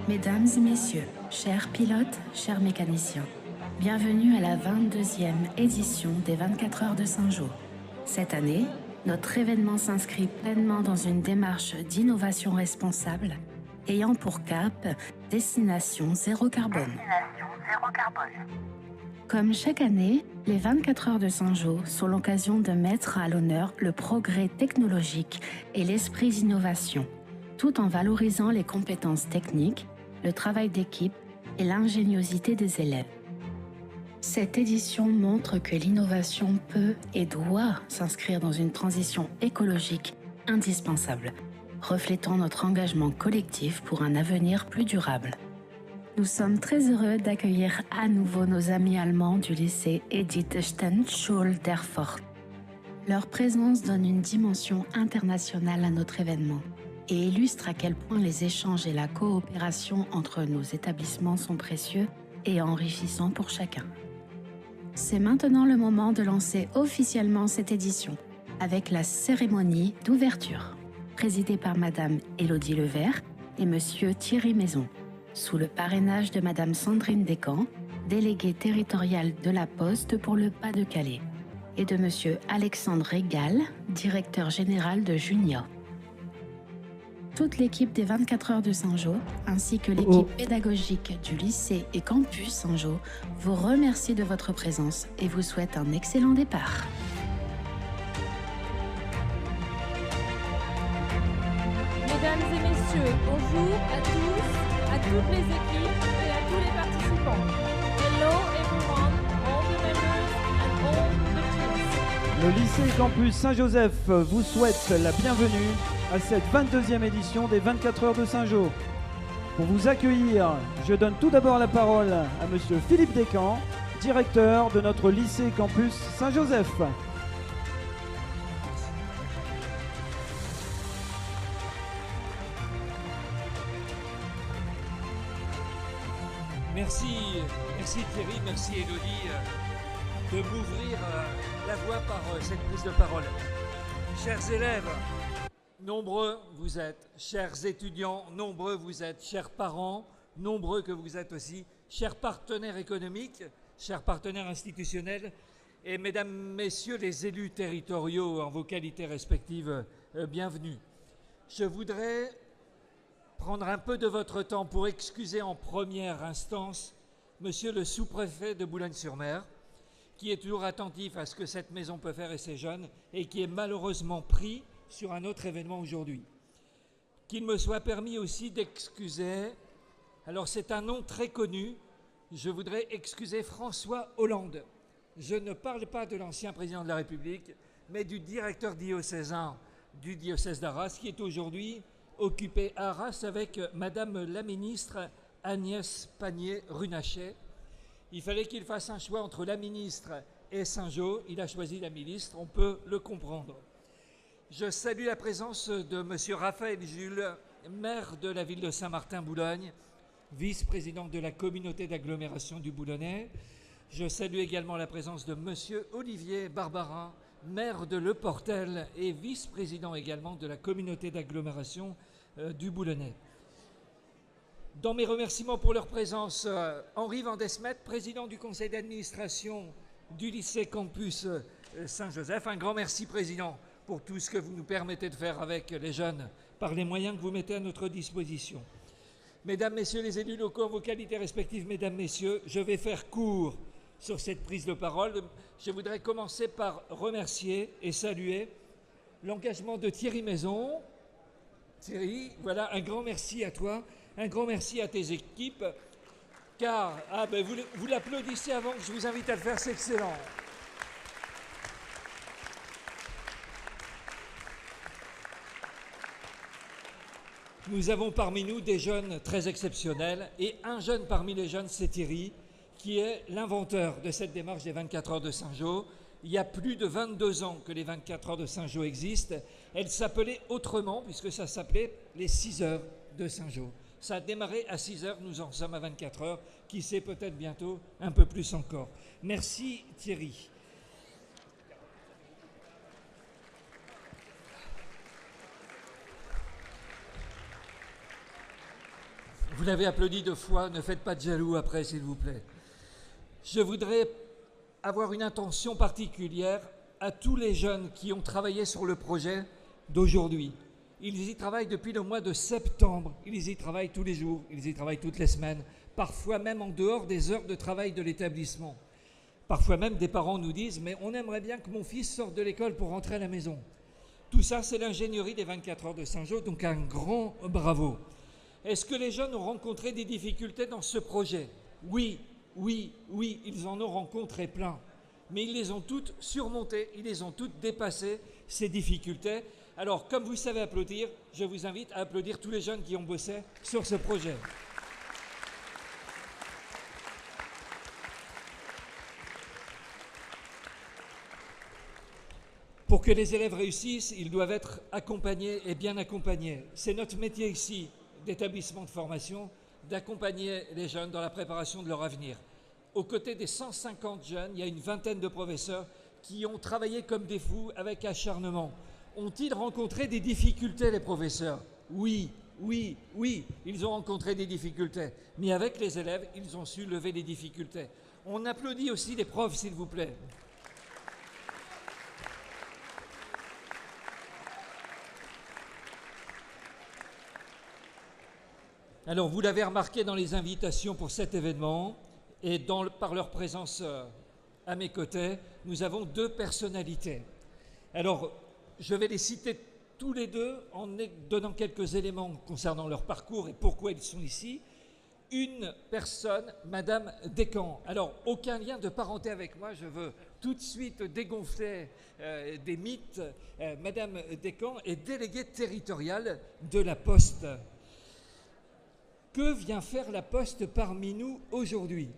Mesdames et messieurs, chers pilotes, chers mécaniciens, bienvenue à la 22e édition des 24 heures de Saint-Jean. Cette année, notre événement s'inscrit pleinement dans une démarche d'innovation responsable, ayant pour cap Destination Zéro Carbone. Comme chaque année, les 24 heures de Saint-Jean sont l'occasion de mettre à l'honneur le progrès technologique et l'esprit d'innovation, tout en valorisant les compétences techniques, le travail d'équipe et l'ingéniosité des élèves. Cette édition montre que l'innovation peut et doit s'inscrire dans une transition écologique indispensable, reflétant notre engagement collectif pour un avenir plus durable. Nous sommes très heureux d'accueillir à nouveau nos amis allemands du lycée Edith Stein-Schule d'Erfurt. Leur présence donne une dimension internationale à notre événement et illustre à quel point les échanges et la coopération entre nos établissements sont précieux et enrichissants pour chacun. C'est maintenant le moment de lancer officiellement cette édition avec la cérémonie d'ouverture, présidée par Madame Élodie Levert et Monsieur Thierry Maison, sous le parrainage de Madame Sandrine Descamps, déléguée territoriale de la Poste pour le Pas-de-Calais, et de Monsieur Alexandre Régal, directeur général de Junia. Toute l'équipe des 24 heures de Saint-Jean, ainsi que l'équipe pédagogique du lycée et campus Saint-Jean, vous remercie de votre présence et vous souhaite un excellent départ. Mesdames et messieurs, bonjour à tous, à toutes les équipes et à tous les participants. Hello everyone, all the members and all the teams. Le lycée campus Saint-Joseph vous souhaite la bienvenue à cette 22e édition des 24 heures de Saint-Jean. Pour vous accueillir, je donne tout d'abord la parole à Monsieur Philippe Descamps, directeur de notre lycée campus Saint-Joseph. Merci Thierry, merci Élodie de m'ouvrir la voie par cette prise de parole. Chers élèves, nombreux vous êtes, chers étudiants, nombreux vous êtes, chers parents, nombreux que vous êtes aussi, chers partenaires économiques, chers partenaires institutionnels et mesdames, messieurs les élus territoriaux en vos qualités respectives, bienvenue. Je voudrais prendre un peu de votre temps pour excuser en première instance Monsieur le sous-préfet de Boulogne-sur-Mer, qui est toujours attentif à ce que cette maison peut faire et ses jeunes, et qui est malheureusement pris sur un autre événement aujourd'hui. Qu'il me soit permis aussi d'excuser, alors c'est un nom très connu, je voudrais excuser François Hollande. Je ne parle pas de l'ancien président de la République, mais du directeur diocésain du diocèse d'Arras, qui est aujourd'hui occupé à Arras avec Madame la ministre Agnès Pannier-Runacher. Il fallait qu'il fasse un choix entre la ministre et Saint-Jean. Il a choisi la ministre, on peut le comprendre. Je salue la présence de Monsieur Raphaël Jules, maire de la ville de Saint-Martin-Boulogne, vice-président de la communauté d'agglomération du Boulonnais. Je salue également la présence de Monsieur Olivier Barbarin, maire de Le Portel et vice-président également de la communauté d'agglomération du Boulonnais. Dans mes remerciements pour leur présence, Henri Vandesmet, président du conseil d'administration du lycée campus Saint-Joseph. Un grand merci, président, pour tout ce que vous nous permettez de faire avec les jeunes, par les moyens que vous mettez à notre disposition. Mesdames, messieurs les élus locaux, en vos qualités respectives, mesdames, messieurs, je vais faire court sur cette prise de parole. Je voudrais commencer par remercier et saluer l'engagement de Thierry Maison. Thierry, voilà, un grand merci à toi. Un grand merci à tes équipes, car vous l'applaudissez avant que je vous invite à le faire, c'est excellent. Nous avons parmi nous des jeunes très exceptionnels, et un jeune parmi les jeunes, c'est Thierry, qui est l'inventeur de cette démarche des 24 heures de Saint-Jean. Il y a plus de 22 ans que les 24 heures de Saint-Jean existent. Elles s'appelaient autrement, puisque ça s'appelait les 6 heures de Saint-Jean. Ça a démarré à 6 heures, nous en sommes à 24 heures, qui sait peut-être bientôt un peu plus encore. Merci Thierry. Vous l'avez applaudi 2 fois, ne faites pas de jaloux après, s'il vous plaît. Je voudrais avoir une intention particulière à tous les jeunes qui ont travaillé sur le projet d'aujourd'hui. Ils y travaillent depuis le mois de septembre, ils y travaillent tous les jours, ils y travaillent toutes les semaines, parfois même en dehors des heures de travail de l'établissement. Parfois même des parents nous disent « mais on aimerait bien que mon fils sorte de l'école pour rentrer à la maison ». Tout ça, c'est l'ingénierie des 24 heures de Saint-Jean, donc un grand bravo. Est-ce que les jeunes ont rencontré des difficultés dans ce projet? Oui, oui, oui, ils en ont rencontré plein. Mais ils les ont toutes surmontées, ils les ont toutes dépassées, ces difficultés. Alors, comme vous savez applaudir, je vous invite à applaudir tous les jeunes qui ont bossé sur ce projet. Pour que les élèves réussissent, ils doivent être accompagnés et bien accompagnés. C'est notre métier ici, d'établissement de formation, d'accompagner les jeunes dans la préparation de leur avenir. Aux côtés des 150 jeunes, il y a une vingtaine de professeurs qui ont travaillé comme des fous avec acharnement. Ont-ils rencontré des difficultés, les professeurs? Oui, oui, oui, ils ont rencontré des difficultés. Mais avec les élèves, ils ont su lever les difficultés. On applaudit aussi les profs, s'il vous plaît. Alors, vous l'avez remarqué dans les invitations pour cet événement et par leur présence à mes côtés, nous avons 2 personnalités. Alors, je vais les citer tous les 2 en donnant quelques éléments concernant leur parcours et pourquoi ils sont ici. Une personne, Madame Descamps. Alors, aucun lien de parenté avec moi, je veux tout de suite dégonfler des mythes. Madame Descamps est déléguée territoriale de la Poste. Que vient faire la Poste parmi nous aujourd'hui?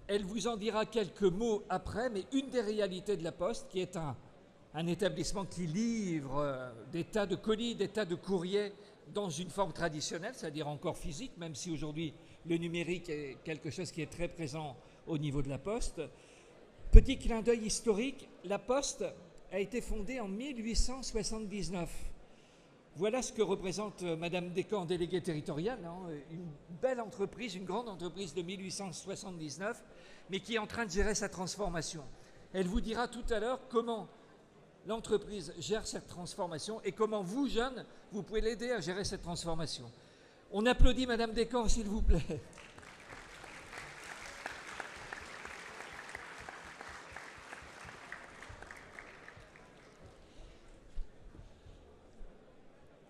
Elle vous en dira quelques mots après, mais une des réalités de la Poste, qui est un établissement qui livre des tas de colis, des tas de courriers dans une forme traditionnelle, c'est-à-dire encore physique, même si aujourd'hui le numérique est quelque chose qui est très présent au niveau de la Poste. Petit clin d'œil historique, la Poste a été fondée en 1879. Voilà ce que représente Madame Descamps, déléguée territoriale, une belle entreprise, une grande entreprise de 1879, mais qui est en train de gérer sa transformation. Elle vous dira tout à l'heure comment l'entreprise gère cette transformation et comment vous, jeunes, vous pouvez l'aider à gérer cette transformation. On applaudit Madame Descamps, s'il vous plaît.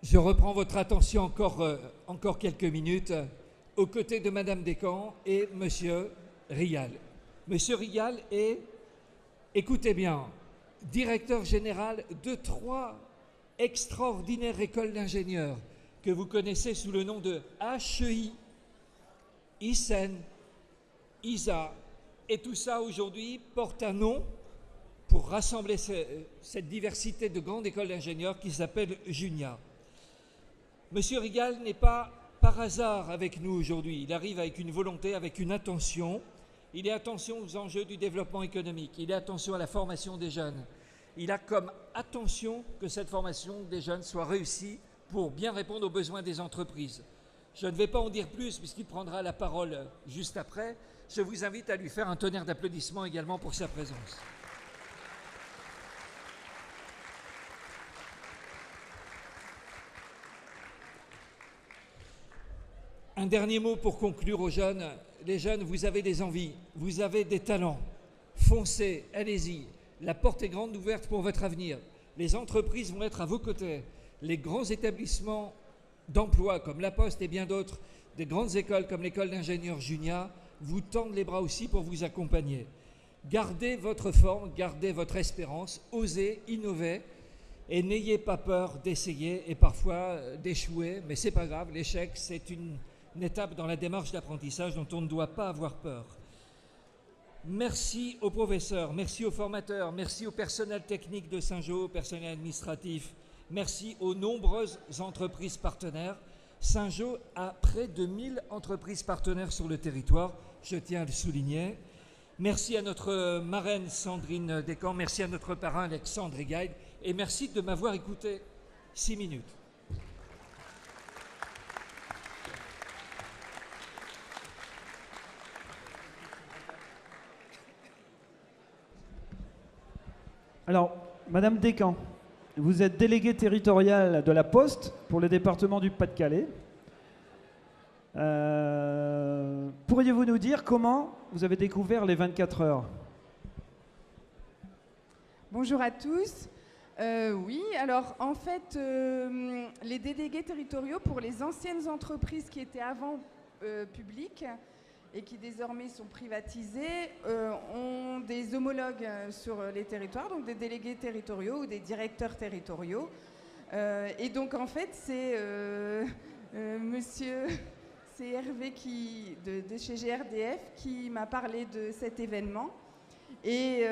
Je reprends votre attention encore quelques minutes aux côtés de Madame Descamps et Monsieur Rial. Monsieur Rial est, écoutez bien, directeur général de 3 extraordinaires écoles d'ingénieurs que vous connaissez sous le nom de HEI, ISEN, ISA. Et tout ça aujourd'hui porte un nom pour rassembler cette diversité de grandes écoles d'ingénieurs qui s'appelle JUNIA. Monsieur Rial n'est pas par hasard avec nous aujourd'hui. Il arrive avec une volonté, avec une attention. Il est attention aux enjeux du développement économique. Il est attention à la formation des jeunes. Il a comme attention que cette formation des jeunes soit réussie pour bien répondre aux besoins des entreprises. Je ne vais pas en dire plus puisqu'il prendra la parole juste après. Je vous invite à lui faire un tonnerre d'applaudissements également pour sa présence. Un dernier mot pour conclure aux jeunes. Les jeunes, vous avez des envies, vous avez des talents. Foncez, allez-y. La porte est grande ouverte pour votre avenir. Les entreprises vont être à vos côtés. Les grands établissements d'emploi comme la Poste et bien d'autres, des grandes écoles comme l'école d'ingénieurs JUNIA, vous tendent les bras aussi pour vous accompagner. Gardez votre forme, gardez votre espérance, osez, innovez et n'ayez pas peur d'essayer et parfois d'échouer. Mais ce n'est pas grave, l'échec, c'est une étape dans la démarche d'apprentissage dont on ne doit pas avoir peur. Merci aux professeurs, merci aux formateurs, merci au personnel technique de Saint-Jean, au personnel administratif, merci aux nombreuses entreprises partenaires. Saint-Jean a près de 1000 entreprises partenaires sur le territoire, je tiens à le souligner. Merci à notre marraine Sandrine Descamps, merci à notre parrain Alexandre Rigail et merci de m'avoir écouté 6 minutes. Alors, Madame Descamps, vous êtes déléguée territoriale de la Poste pour le département du Pas-de-Calais. Pourriez-vous nous dire comment vous avez découvert les 24 heures? Bonjour à tous. Oui, alors en fait, les délégués territoriaux pour les anciennes entreprises qui étaient avant publiques et qui désormais sont privatisées ont des homologues sur les territoires, donc des délégués territoriaux ou des directeurs territoriaux. Et donc en fait, c'est c'est Hervé de chez GRDF qui m'a parlé de cet événement et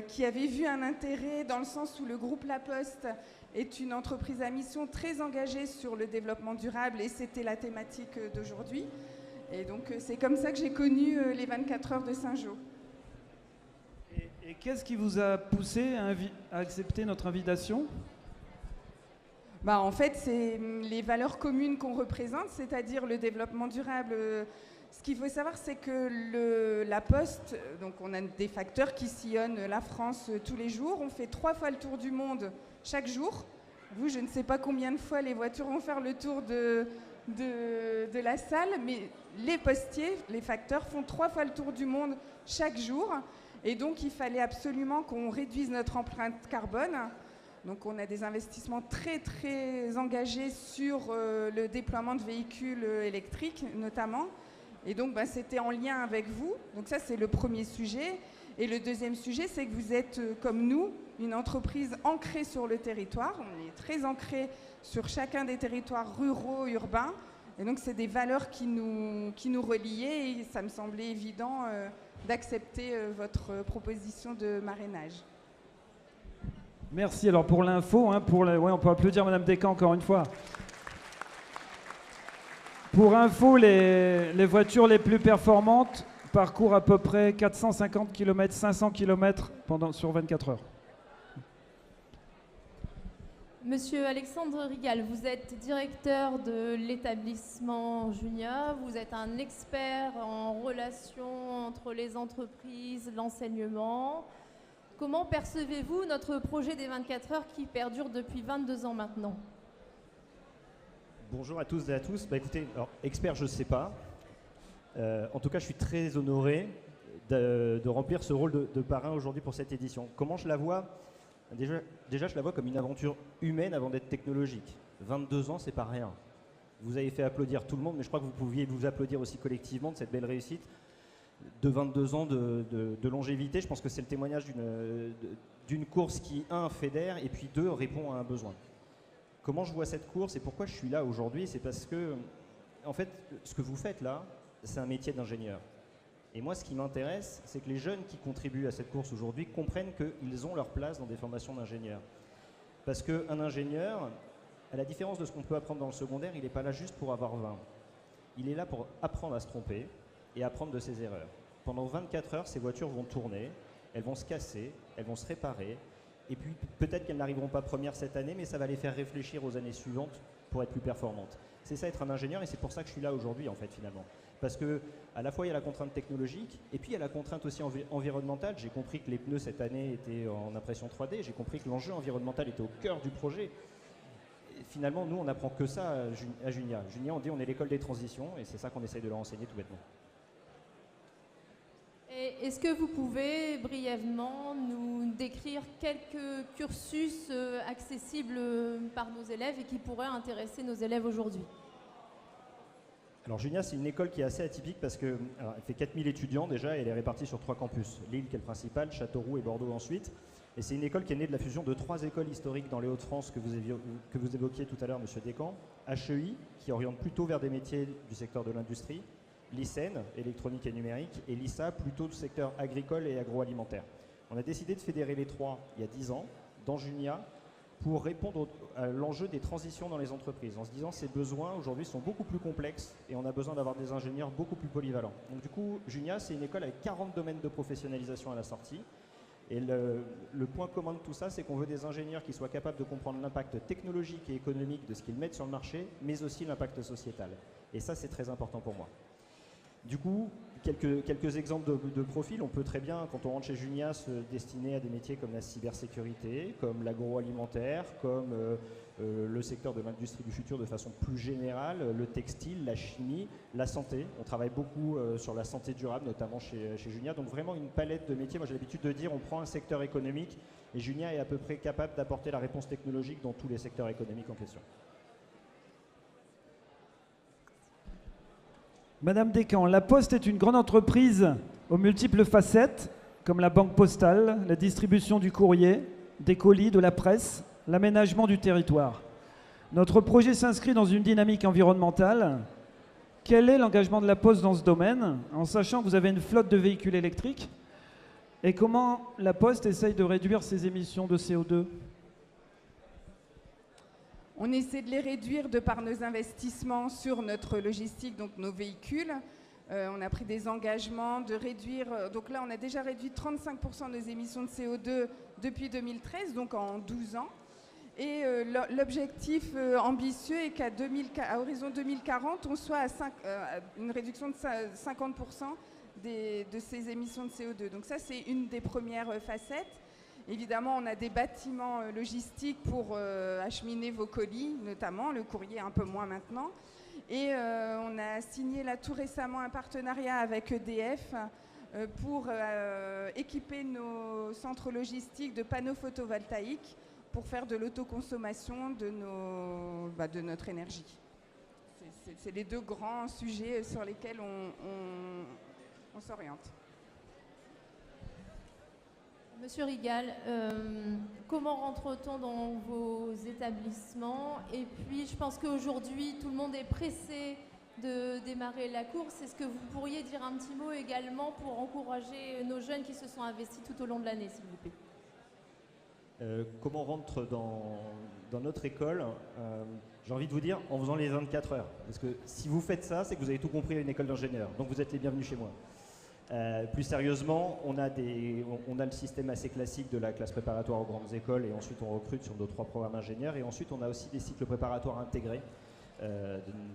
qui avait vu un intérêt dans le sens où le groupe La Poste est une entreprise à mission très engagée sur le développement durable et c'était la thématique d'aujourd'hui. Et donc c'est comme ça que j'ai connu les 24 heures de Saint-Jean. Et qu'est-ce qui vous a poussé à accepter notre invitation? En fait, c'est les valeurs communes qu'on représente, c'est-à-dire le développement durable. Ce qu'il faut savoir, c'est que la Poste, donc on a des facteurs qui sillonnent la France tous les jours. On fait 3 fois le tour du monde chaque jour. Vous, je ne sais pas combien de fois les voitures vont faire le tour de la salle, mais les postiers, les facteurs, font 3 fois le tour du monde chaque jour. Et donc, il fallait absolument qu'on réduise notre empreinte carbone. Donc on a des investissements très très engagés sur le déploiement de véhicules électriques notamment. Et donc c'était en lien avec vous. Donc ça c'est le premier sujet. Et le deuxième sujet c'est que vous êtes comme nous, une entreprise ancrée sur le territoire. On est très ancré sur chacun des territoires ruraux, urbains. Et donc c'est des valeurs qui nous reliaient et ça me semblait évident d'accepter votre proposition de marrainage. Merci. Alors pour l'info, on peut applaudir Madame Descamps encore une fois. Pour info, les voitures les plus performantes parcourent à peu près 450 km, 500 km sur 24 heures. Monsieur Alexandre Rigal, vous êtes directeur de l'établissement Junia, vous êtes un expert en relations entre les entreprises, l'enseignement. Comment percevez-vous notre projet des 24 heures qui perdure depuis 22 ans maintenant? Bonjour à tous et à tous. Écoutez, alors, expert, je ne sais pas. En tout cas, je suis très honoré de remplir ce rôle de parrain aujourd'hui pour cette édition. Comment je la vois? Déjà, je la vois comme une aventure humaine avant d'être technologique. 22 ans, c'est pas rien. Vous avez fait applaudir tout le monde, mais je crois que vous pouviez vous applaudir aussi collectivement de cette belle réussite. De 22 ans de longévité, je pense que c'est le témoignage d'une course qui, 1, fédère, et puis 2, répond à un besoin. Comment je vois cette course et pourquoi je suis là aujourd'hui? C'est parce que, en fait, ce que vous faites là, c'est un métier d'ingénieur. Et moi, ce qui m'intéresse, c'est que les jeunes qui contribuent à cette course aujourd'hui comprennent qu'ils ont leur place dans des formations d'ingénieurs. Parce qu'un ingénieur, à la différence de ce qu'on peut apprendre dans le secondaire, il n'est pas là juste pour avoir 20. Il est là pour apprendre à se tromper et apprendre de ses erreurs. Pendant 24 heures, ces voitures vont tourner, elles vont se casser, elles vont se réparer, et puis peut-être qu'elles n'arriveront pas premières cette année, mais ça va les faire réfléchir aux années suivantes pour être plus performantes. C'est ça être un ingénieur, et c'est pour ça que je suis là aujourd'hui en fait finalement. Parce que à la fois il y a la contrainte technologique, et puis il y a la contrainte aussi environnementale. J'ai compris que les pneus cette année étaient en impression 3D, j'ai compris que l'enjeu environnemental était au cœur du projet. Et finalement, nous on n'apprend que ça à Junia. Junia, on dit on est l'école des transitions, et c'est ça qu'on essaye de leur enseigner tout bêtement. Est-ce que vous pouvez brièvement nous décrire quelques cursus accessibles par nos élèves et qui pourraient intéresser nos élèves aujourd'hui? Alors Junia, c'est une école qui est assez atypique parce qu'elle fait 4000 étudiants déjà et elle est répartie sur 3 campus. Lille qui est le principal, Châteauroux et Bordeaux ensuite. Et c'est une école qui est née de la fusion de 3 écoles historiques dans les Hauts-de-France que vous évoquiez tout à l'heure, Monsieur Descamps. HEI, qui oriente plutôt vers des métiers du secteur de l'industrie. L'ICEN, électronique et numérique, et l'ISA, plutôt du secteur agricole et agroalimentaire. On a décidé de fédérer les 3 il y a 10 ans, dans Junia, pour répondre à l'enjeu des transitions dans les entreprises, en se disant que ces besoins aujourd'hui sont beaucoup plus complexes et on a besoin d'avoir des ingénieurs beaucoup plus polyvalents. Donc du coup, Junia, c'est une école avec 40 domaines de professionnalisation à la sortie. Et le point commun de tout ça, c'est qu'on veut des ingénieurs qui soient capables de comprendre l'impact technologique et économique de ce qu'ils mettent sur le marché, mais aussi l'impact sociétal. Et ça, c'est très important pour moi. Du coup, quelques exemples de profils. On peut très bien, quand on rentre chez Junia, se destiner à des métiers comme la cybersécurité, comme l'agroalimentaire, comme le secteur de l'industrie du futur de façon plus générale, le textile, la chimie, la santé. On travaille beaucoup sur la santé durable, notamment chez Junia. Donc vraiment une palette de métiers. Moi j'ai l'habitude de dire, on prend un secteur économique et Junia est à peu près capable d'apporter la réponse technologique dans tous les secteurs économiques en question. Madame Descamps, La Poste est une grande entreprise aux multiples facettes, comme la banque postale, la distribution du courrier, des colis, de la presse, l'aménagement du territoire. Notre projet s'inscrit dans une dynamique environnementale. Quel est l'engagement de La Poste dans ce domaine, en sachant que vous avez une flotte de véhicules électriques? Et comment La Poste essaye de réduire ses émissions de CO2? On essaie de les réduire de par nos investissements sur notre logistique, donc nos véhicules. On a pris des engagements de réduire, donc là on a déjà réduit 35% de nos émissions de CO2 depuis 2013, donc en 12 ans. Et l'objectif ambitieux est qu'à horizon 2040, on soit à une réduction de 50% de ces émissions de CO2. Donc ça c'est une des premières facettes. Évidemment, on a des bâtiments logistiques pour acheminer vos colis, notamment, le courrier un peu moins maintenant. Et on a signé là tout récemment un partenariat avec EDF pour équiper nos centres logistiques de panneaux photovoltaïques pour faire de l'autoconsommation de notre énergie. C'est les deux grands sujets sur lesquels on s'oriente. Monsieur Rigal, comment rentre-t-on dans vos établissements? Et puis, je pense qu'aujourd'hui, tout le monde est pressé de démarrer la course. Est-ce que vous pourriez dire un petit mot également pour encourager nos jeunes qui se sont investis tout au long de l'année, s'il vous plaît? Comment on rentre dans notre école? J'ai envie de vous dire, en faisant les 24 heures. Parce que si vous faites ça, c'est que vous avez tout compris à une école d'ingénieur. Donc vous êtes les bienvenus chez moi. Plus sérieusement, on a le système assez classique de la classe préparatoire aux grandes écoles et ensuite on recrute sur nos 3 programmes ingénieurs et ensuite on a aussi des cycles préparatoires intégrés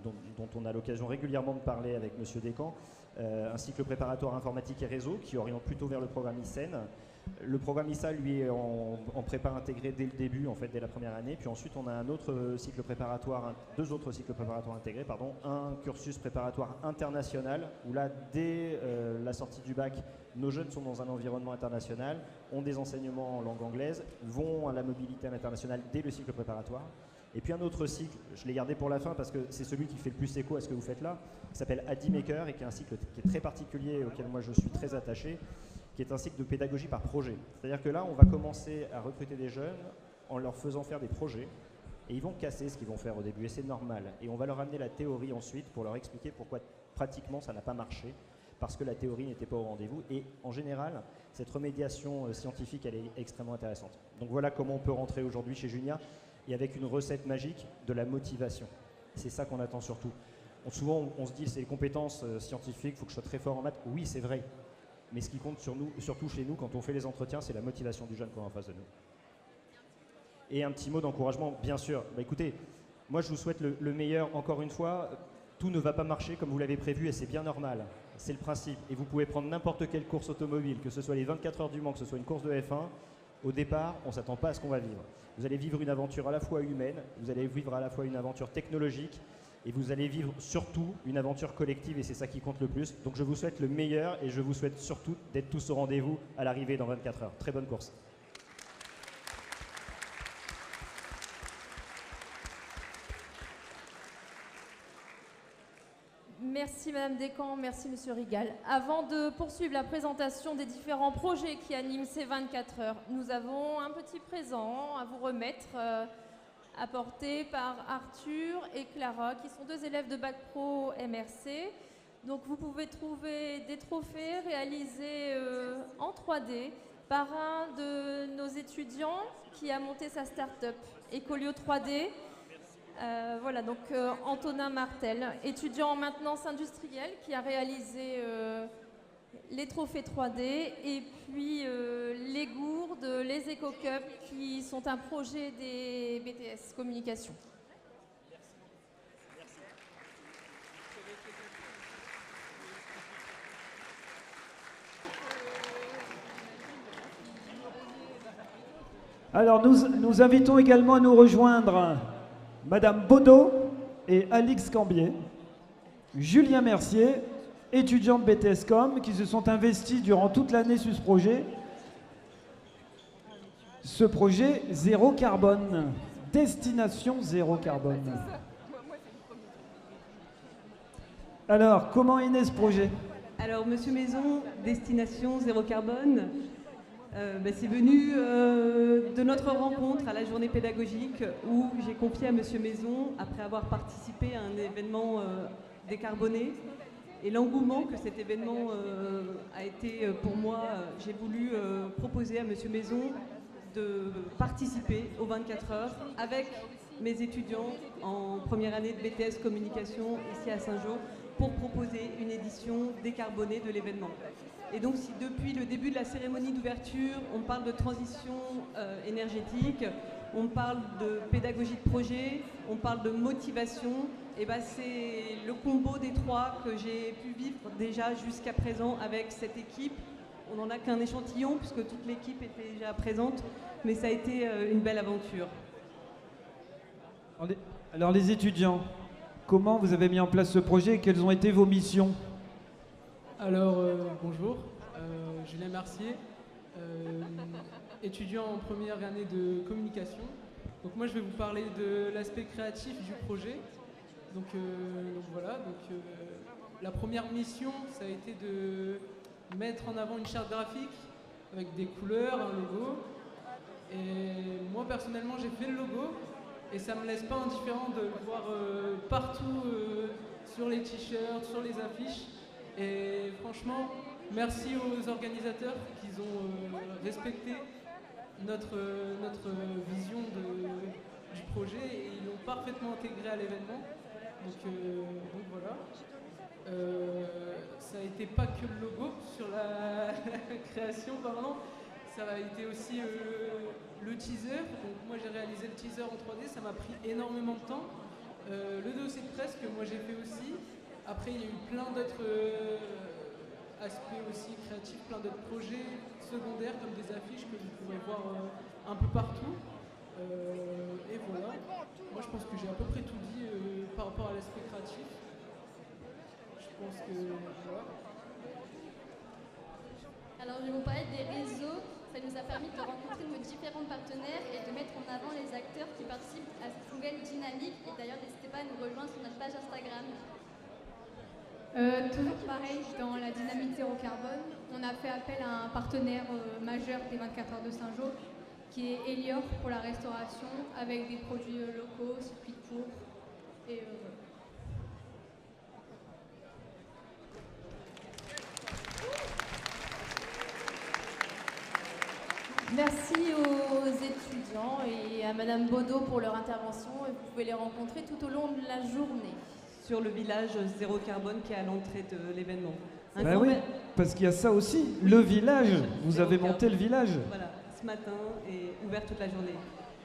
dont on a l'occasion régulièrement de parler avec Monsieur Descamps. Un cycle préparatoire informatique et réseau qui oriente plutôt vers le programme ICEN. Le programme ISA, lui, est en prépa intégré dès le début, en fait, dès la première année. Puis ensuite, on a un autre cycle préparatoire, 2 autres cycles préparatoires intégrés, pardon. Un cursus préparatoire international, où là, dès la sortie du bac, nos jeunes sont dans un environnement international, ont des enseignements en langue anglaise, vont à la mobilité internationale dès le cycle préparatoire. Et puis un autre cycle, je l'ai gardé pour la fin parce que c'est celui qui fait le plus écho à ce que vous faites là, qui s'appelle AdiMaker et qui est un cycle qui est très particulier, auquel moi je suis très attaché, qui est un cycle de pédagogie par projet. C'est-à-dire que là, on va commencer à recruter des jeunes en leur faisant faire des projets et ils vont casser ce qu'ils vont faire au début et c'est normal. Et on va leur amener la théorie ensuite pour leur expliquer pourquoi pratiquement ça n'a pas marché, parce que la théorie n'était pas au rendez-vous. Et en général, cette remédiation scientifique, elle est extrêmement intéressante. Donc voilà comment on peut rentrer aujourd'hui chez Junia et avec une recette magique de la motivation. C'est ça qu'on attend surtout. Souvent, on se dit c'est les compétences scientifiques, il faut que je sois très fort en maths. Oui, c'est vrai. Mais ce qui compte surtout chez nous, quand on fait les entretiens, c'est la motivation du jeune qu'on a en face de nous. Et un petit mot d'encouragement, bien sûr. Bah, écoutez, moi je vous souhaite le meilleur. Encore une fois, tout ne va pas marcher comme vous l'avez prévu et c'est bien normal. C'est le principe. Et vous pouvez prendre n'importe quelle course automobile, que ce soit les 24 heures du Mans, que ce soit une course de F1. Au départ, on ne s'attend pas à ce qu'on va vivre. Vous allez vivre une aventure à la fois humaine, vous allez vivre à la fois une aventure technologique, et vous allez vivre surtout une aventure collective et c'est ça qui compte le plus. Donc je vous souhaite le meilleur et je vous souhaite surtout d'être tous au rendez-vous à l'arrivée dans 24 heures. Très bonne course. Merci Madame Descamps, merci Monsieur Rigal. Avant de poursuivre la présentation des différents projets qui animent ces 24 heures, nous avons un petit présent à vous remettre. Apporté par Arthur et Clara, qui sont 2 élèves de Bac Pro MRC. Donc vous pouvez trouver des trophées réalisés en 3D par un de nos étudiants qui a monté sa start-up Ecolio 3D. Voilà, donc Antonin Martel, étudiant en maintenance industrielle, qui a réalisé les trophées 3D et puis les gourdes, les éco-cups qui sont un projet des BTS Communication. Alors, nous invitons également à nous rejoindre Madame Baudot et Alix Cambier, Julien Mercier, étudiants de BTS Com, qui se sont investis durant toute l'année sur ce projet. Ce projet zéro carbone, destination zéro carbone. Alors, comment est né ce projet? Alors, Monsieur Maison, destination zéro carbone, c'est venu de notre rencontre à la journée pédagogique où j'ai confié à Monsieur Maison, après avoir participé à un événement décarboné, et l'engouement que cet événement a été pour moi, j'ai voulu proposer à Monsieur Maison de participer aux 24 heures avec mes étudiants en première année de BTS Communication ici à Saint-Jean pour proposer une édition décarbonée de l'événement. Et donc si depuis le début de la cérémonie d'ouverture, on parle de transition énergétique, on parle de pédagogie de projet, on parle de motivation, et c'est le combo des trois que j'ai pu vivre déjà jusqu'à présent avec cette équipe. On n'en a qu'un échantillon puisque toute l'équipe était déjà présente, mais ça a été une belle aventure. Alors les étudiants, comment vous avez mis en place ce projet et quelles ont été vos missions? Alors, bonjour, Julien Mercier, étudiant en première année de communication. Donc moi je vais vous parler de l'aspect créatif du projet. Donc voilà, la première mission ça a été de mettre en avant une charte graphique avec des couleurs, un logo. Et moi personnellement j'ai fait le logo et ça me laisse pas indifférent de le voir partout sur les t-shirts, sur les affiches. Et franchement, merci aux organisateurs qui ont respecté notre vision du projet et ils l'ont parfaitement intégré à l'événement. Donc voilà. Ça a été pas que le logo sur la création, pardon. Ça a été aussi le teaser. Donc moi j'ai réalisé le teaser en 3D, ça m'a pris énormément de temps. Le dossier de presse que moi j'ai fait aussi. Après, il y a eu plein d'autres aspects aussi créatifs, plein d'autres projets secondaires comme des affiches que vous pourrez voir un peu partout. Et voilà. Moi, je pense que j'ai à peu près tout dit par rapport à l'aspect créatif. Je pense que voilà. Alors, je vais vous parler des réseaux. Ça nous a permis de rencontrer nos différents partenaires et de mettre en avant les acteurs qui participent à cette nouvelle dynamique. Et d'ailleurs, n'hésitez pas à nous rejoindre sur notre page Instagram. Toujours pareil, dans la dynamique zéro carbone, on a fait appel à un partenaire majeur des 24 heures de Saint-Jean, qui est Elior pour la restauration, avec des produits locaux, circuits de cours. Et Merci aux étudiants et à Madame Baudot pour leur intervention. Vous pouvez les rencontrer tout au long de la journée. Sur le village zéro carbone qui est à l'entrée de l'événement. Oui, parce qu'il y a ça aussi, le village. Vous avez monté le village. Voilà, ce matin et ouvert toute la journée.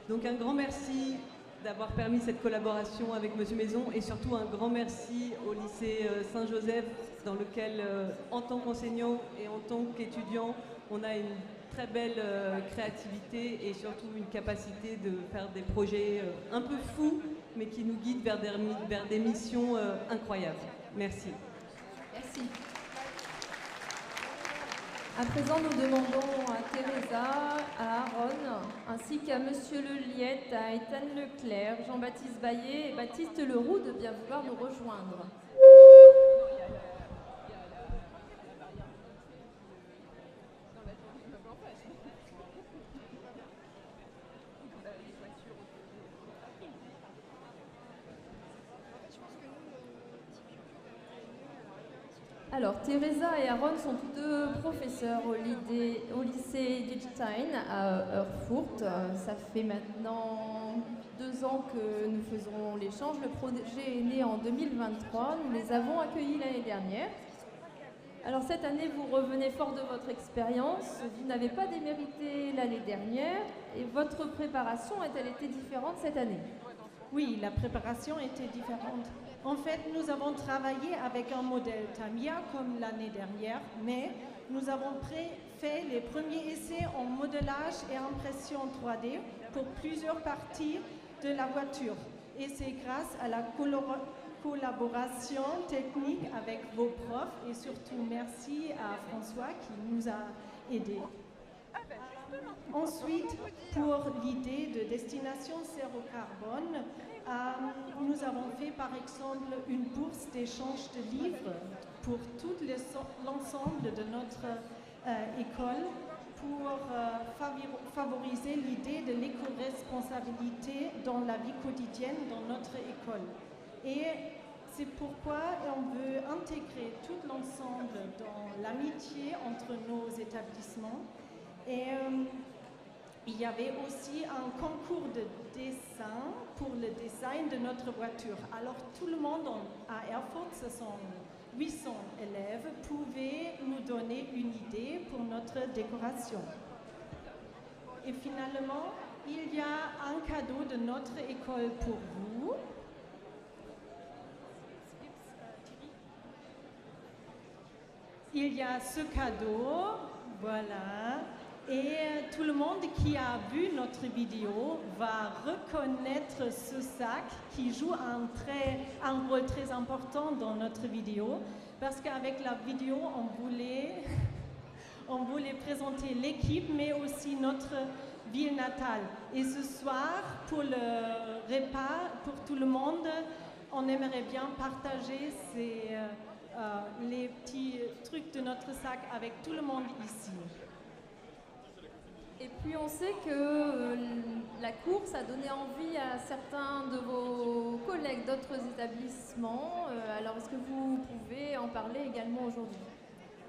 Donc un grand merci d'avoir permis cette collaboration avec Monsieur Maison et surtout un grand merci au lycée Saint-Joseph dans lequel, en tant qu'enseignant et en tant qu'étudiant, on a une très belle créativité et surtout une capacité de faire des projets un peu fous, mais qui nous guident vers des missions incroyables. Merci. Merci. À présent, nous demandons à Teresa, à Aaron, ainsi qu'à Monsieur Leliette, à Étienne Leclerc, Jean-Baptiste Baillet et Baptiste Leroux de bien vouloir nous rejoindre. Alors, Teresa et Aaron sont tous deux professeurs au lycée Digitine à Erfurt. Ça fait maintenant 2 ans que nous faisons l'échange. Le projet est né en 2023. Nous les avons accueillis l'année dernière. Alors, cette année, vous revenez fort de votre expérience. Vous n'avez pas démérité l'année dernière. Et votre préparation a-t-elle été différente cette année? Oui, la préparation était différente. En fait, nous avons travaillé avec un modèle Tamiya comme l'année dernière, mais nous avons fait les premiers essais en modelage et impression 3D pour plusieurs parties de la voiture. Et c'est grâce à la collaboration technique avec vos profs et surtout merci à François qui nous a aidés. Ensuite, pour l'idée de destination zéro carbone, nous avons fait par exemple une bourse d'échange de livres pour tout l'ensemble de notre école pour favoriser l'idée de l'éco-responsabilité dans la vie quotidienne dans notre école. Et c'est pourquoi on veut intégrer tout l'ensemble dans l'amitié entre nos établissements. Et il y avait aussi un concours de dessin pour le design de notre voiture. Alors tout le monde à Erfurt, ce sont 800 élèves, pouvait nous donner une idée pour notre décoration. Et finalement, il y a un cadeau de notre école pour vous. Il y a ce cadeau, voilà. Et tout le monde qui a vu notre vidéo va reconnaître ce sac qui joue un rôle très important dans notre vidéo parce qu'avec la vidéo, on voulait présenter l'équipe mais aussi notre ville natale. Et ce soir, pour le repas, pour tout le monde, on aimerait bien partager les petits trucs de notre sac avec tout le monde ici. Et puis on sait que la course a donné envie à certains de vos collègues d'autres établissements. Alors est-ce que vous pouvez en parler également aujourd'hui?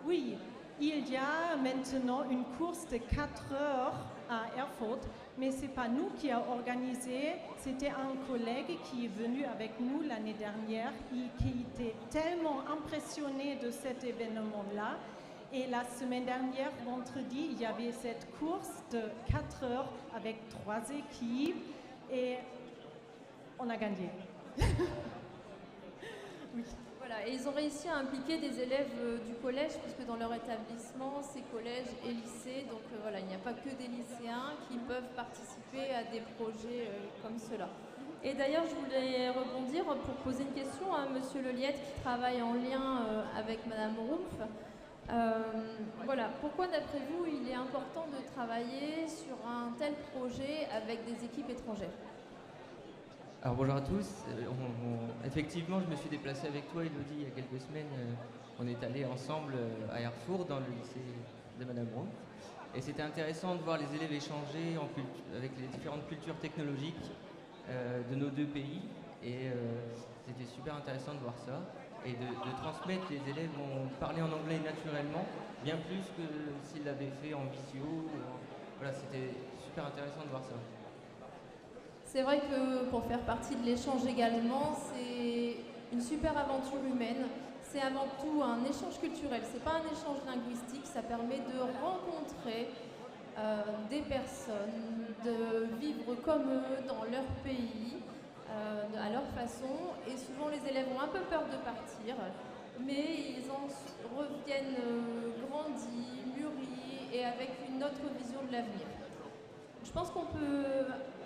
Oui, il y a maintenant une course de 4 heures à Erfurt, mais ce n'est pas nous qui avons organisé, c'était un collègue qui est venu avec nous l'année dernière et qui était tellement impressionné de cet événement-là. Et la semaine dernière, vendredi, il y avait cette course de 4 heures avec 3 équipes et on a gagné. Oui. Voilà, et ils ont réussi à impliquer des élèves du collège, puisque dans leur établissement, c'est collège et lycée. Donc voilà, il n'y a pas que des lycéens qui peuvent participer à des projets comme cela. Et d'ailleurs, je voulais rebondir pour poser une question à Monsieur Leliette, qui travaille en lien avec Madame Rumpf. Voilà, pourquoi d'après vous il est important de travailler sur un tel projet avec des équipes étrangères? Alors bonjour à tous, effectivement je me suis déplacé avec toi Elodie il y a quelques semaines, on est allés ensemble à Erfurt dans le lycée de Madame Rumpf et c'était intéressant de voir les élèves échanger avec les différentes cultures technologiques de nos deux pays et c'était super intéressant de voir ça. Et de transmettre, les élèves vont parler en anglais naturellement, bien plus que s'ils l'avaient fait en visio. Voilà, c'était super intéressant de voir ça. C'est vrai que pour faire partie de l'échange également, c'est une super aventure humaine. C'est avant tout un échange culturel, c'est pas un échange linguistique, ça permet de rencontrer des personnes, de vivre comme eux dans leur pays. À leur façon, et souvent les élèves ont un peu peur de partir, mais ils en reviennent grandis, mûris et avec une autre vision de l'avenir. Je pense qu'on peut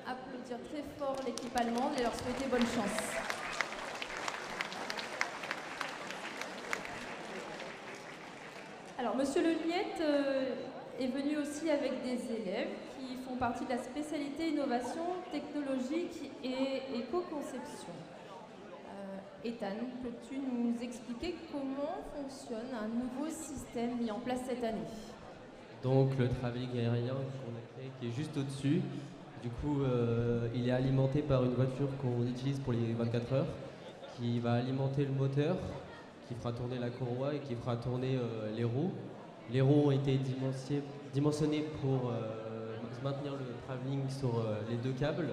applaudir très fort l'équipe allemande et leur souhaiter bonne chance. Alors, Monsieur Leliette est venu aussi avec des élèves qui font partie de la spécialité innovation technologique et éco-conception. Ethan, peux-tu nous expliquer comment fonctionne un nouveau système mis en place cette année? Donc le travelling aérien qu'on a créé qui est juste au-dessus, du coup il est alimenté par une voiture qu'on utilise pour les 24 heures qui va alimenter le moteur, qui fera tourner la courroie et qui fera tourner les roues. Les roues ont été dimensionnées pour maintenir le travelling sur les deux câbles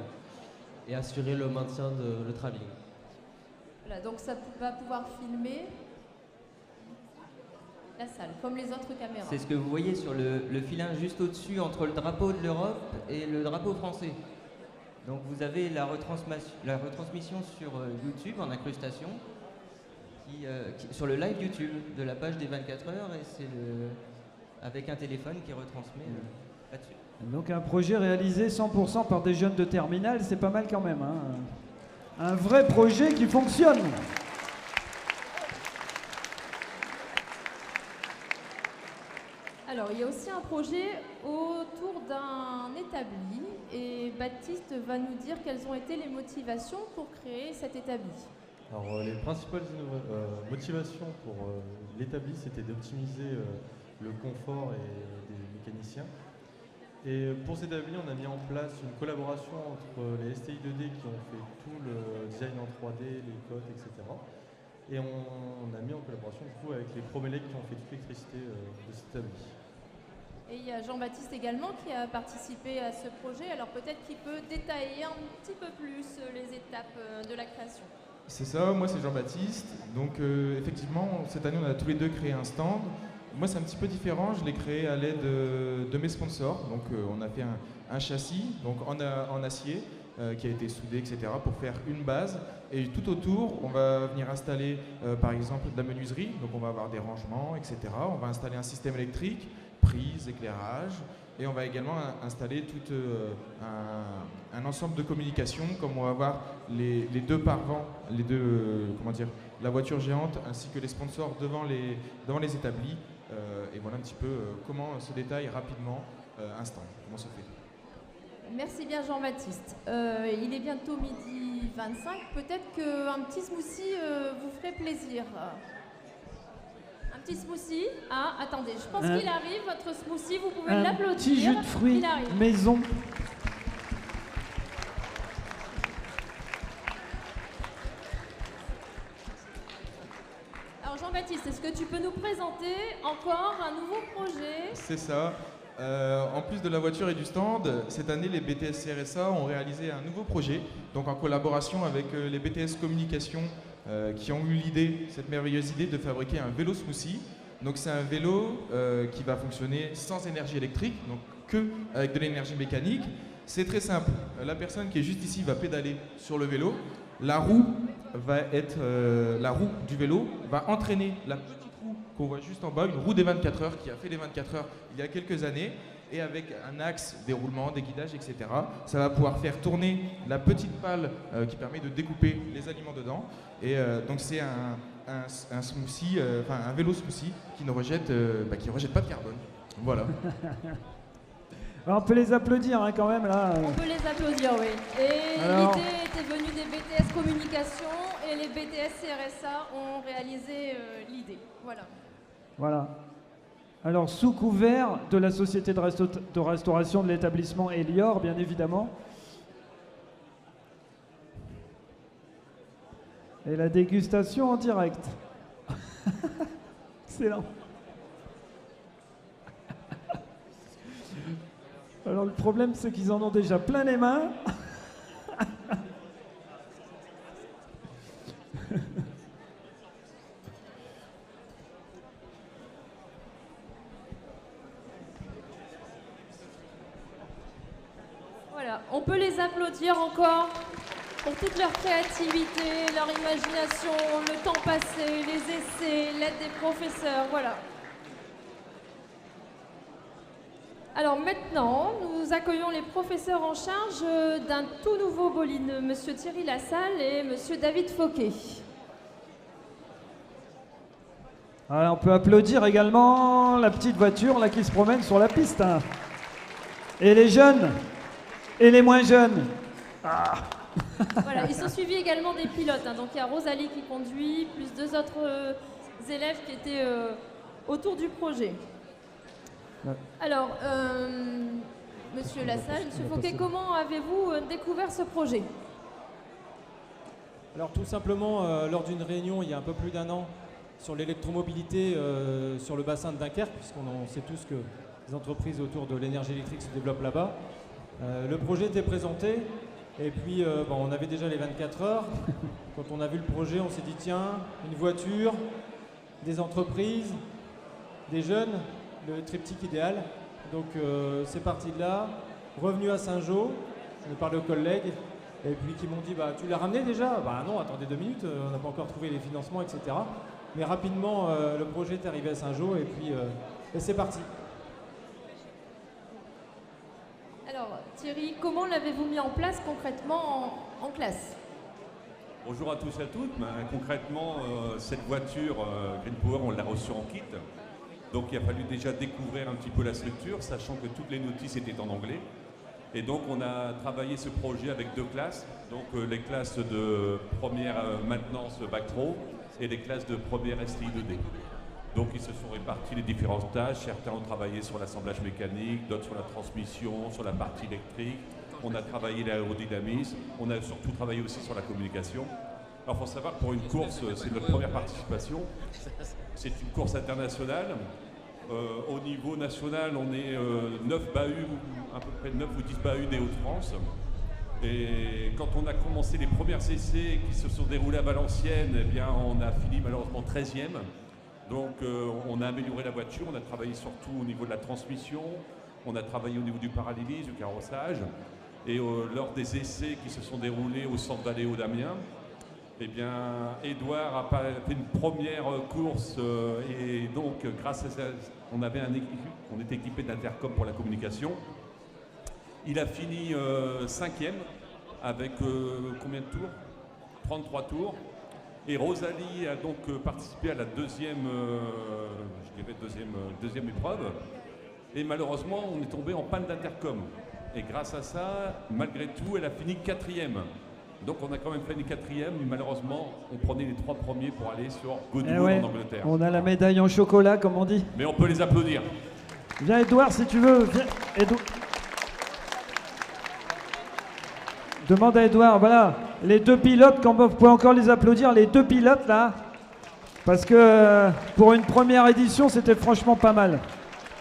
et assurer le maintien de le travelling. Voilà, donc ça va pouvoir filmer la salle, comme les autres caméras. C'est ce que vous voyez sur le filin juste au-dessus entre le drapeau de l'Europe et le drapeau français. Donc vous avez la retransmission sur YouTube en incrustation, sur le live YouTube de la page des 24 heures, et c'est avec un téléphone qui retransmet là-dessus. Donc un projet réalisé 100% par des jeunes de terminale, c'est pas mal quand même, hein. Un vrai projet qui fonctionne. Alors, il y a aussi un projet autour d'un établi et Baptiste va nous dire quelles ont été les motivations pour créer cet établi. Alors, les principales motivations pour l'établi, c'était d'optimiser le confort des mécaniciens. Et pour cet établi, on a mis en place une collaboration entre les STI 2D qui ont fait tout le design en 3D, les cotes, etc. Et on a mis en collaboration du coup avec les Promelec qui ont fait toute l'électricité de cet établi. Et il y a Jean-Baptiste également qui a participé à ce projet. Alors peut-être qu'il peut détailler un petit peu plus les étapes de la création. C'est ça, moi c'est Jean-Baptiste. Donc effectivement, cette année on a tous les deux créé un stand. Moi c'est un petit peu différent, je l'ai créé à l'aide de mes sponsors. Donc on a fait un châssis donc en acier qui a été soudé, etc. pour faire une base. Et tout autour, on va venir installer par exemple de la menuiserie. Donc on va avoir des rangements, etc. On va installer un système électrique, prise, éclairage. Et on va également installer tout un ensemble de communication, comme on va avoir les deux parvents, la voiture géante ainsi que les sponsors devant les établis. Et voilà un petit peu comment se détaille rapidement un stand, comment ça fait. Merci bien Jean-Baptiste. Il est bientôt midi 25. Peut-être qu'un petit smoothie vous ferait plaisir. Un petit smoothie. Ah, attendez, je pense qu'il arrive, votre smoothie, vous pouvez l'applaudir. Un petit jus de fruits maison. Alors Jean-Baptiste, est-ce que tu peux nous présenter encore un nouveau projet? C'est ça. En plus de la voiture et du stand, cette année, les BTS CRSA ont réalisé un nouveau projet, donc en collaboration avec les BTS Communication qui ont eu cette merveilleuse idée de fabriquer un vélo smoothie. Donc c'est un vélo qui va fonctionner sans énergie électrique, donc que avec de l'énergie mécanique. C'est très simple. La personne qui est juste ici va pédaler sur le vélo. La roue du vélo va entraîner la petite roue qu'on voit juste en bas, une roue des 24 heures qui a fait les 24 heures il y a quelques années, et avec un axe, des roulements, des guidages, etc. Ça va pouvoir faire tourner la petite pale qui permet de découper les aliments dedans. Et donc c'est un smoothie, un vélo smoothie qui ne rejette pas de carbone. Voilà. Alors, on peut les applaudir hein, quand même là. On peut les applaudir, oui. Et l'idée était venue des BTS Communication et les BTS CRSA ont réalisé l'idée. Voilà. Voilà. Alors, sous couvert de la société de restauration de l'établissement Elior, bien évidemment. Et la dégustation en direct. Excellent. Alors le problème c'est qu'ils en ont déjà plein les mains. Voilà, on peut les applaudir encore pour toute leur créativité, leur imagination, le temps passé, les essais, l'aide des professeurs, voilà. Alors maintenant, nous accueillons les professeurs en charge d'un tout nouveau bolide, Monsieur Thierry Lassalle et Monsieur David Fauquet. Alors, on peut applaudir également la petite voiture là qui se promène sur la piste. Hein. Et les jeunes et les moins jeunes. Ah. Voilà, ils sont suivis également des pilotes. Hein. Donc il y a Rosalie qui conduit, plus deux autres élèves qui étaient autour du projet. Ouais. Alors, Monsieur Lassalle, Monsieur Fauquet, comment avez-vous découvert ce projet? Alors tout simplement, lors d'une réunion il y a un peu plus d'un an sur l'électromobilité sur le bassin de Dunkerque, puisqu'on sait tous que les entreprises autour de l'énergie électrique se développent là-bas, le projet était présenté et puis on avait déjà les 24 heures. Quand on a vu le projet, on s'est dit tiens, une voiture, des entreprises, des jeunes, le triptyque idéal. Donc c'est parti de là, revenu à Saint-Jean J'en ai parlé aux collègues, et puis qui m'ont dit bah, tu l'as ramené déjà? Bah non, attendez 2 minutes, on n'a pas encore trouvé les financements, etc. Mais rapidement, le projet est arrivé à Saint-Jean, et puis et c'est parti. Alors Thierry, comment l'avez-vous mis en place concrètement en classe? Bonjour à tous et à toutes. Concrètement, cette voiture Green Power, on l'a reçue en kit. Donc il a fallu déjà découvrir un petit peu la structure, sachant que toutes les notices étaient en anglais. Et donc on a travaillé ce projet avec 2 classes, donc les classes de première maintenance Bac Pro et les classes de première STI 2D. Donc ils se sont répartis les différentes tâches, certains ont travaillé sur l'assemblage mécanique, d'autres sur la transmission, sur la partie électrique. On a travaillé l'aérodynamisme, on a surtout travaillé aussi sur la communication. Alors il faut savoir que pour une course, c'est notre première participation, c'est une course internationale. Au niveau national, on est 9 bahuts, à peu près 9 ou 10 bahuts des Hauts-de-France. Et quand on a commencé les premières essais qui se sont déroulés à Valenciennes, eh bien, on a fini malheureusement 13e. Donc on a amélioré la voiture, on a travaillé surtout au niveau de la transmission, on a travaillé au niveau du parallélisme, du carrossage. Et lors des essais qui se sont déroulés au centre Valéo d'Amiens, eh bien, Edouard a fait une première course et donc grâce à ça, on était équipé d'intercom pour la communication. Il a fini 5e avec combien de tours? 33 tours. Et Rosalie a donc participé à la deuxième épreuve. Et malheureusement, on est tombé en panne d'intercom. Et grâce à ça, malgré tout, elle a fini 4e. Donc on a quand même fait une 4e, mais malheureusement, on prenait les 3 premiers pour aller sur Goodwood en Angleterre. On a la médaille en chocolat, comme on dit. Mais on peut les applaudir. Viens Edouard, si tu veux. Viens, Demande à Edouard, voilà. Les 2 pilotes, quand vous pouvez encore les applaudir, les 2 pilotes là. Parce que pour une première édition, c'était franchement pas mal.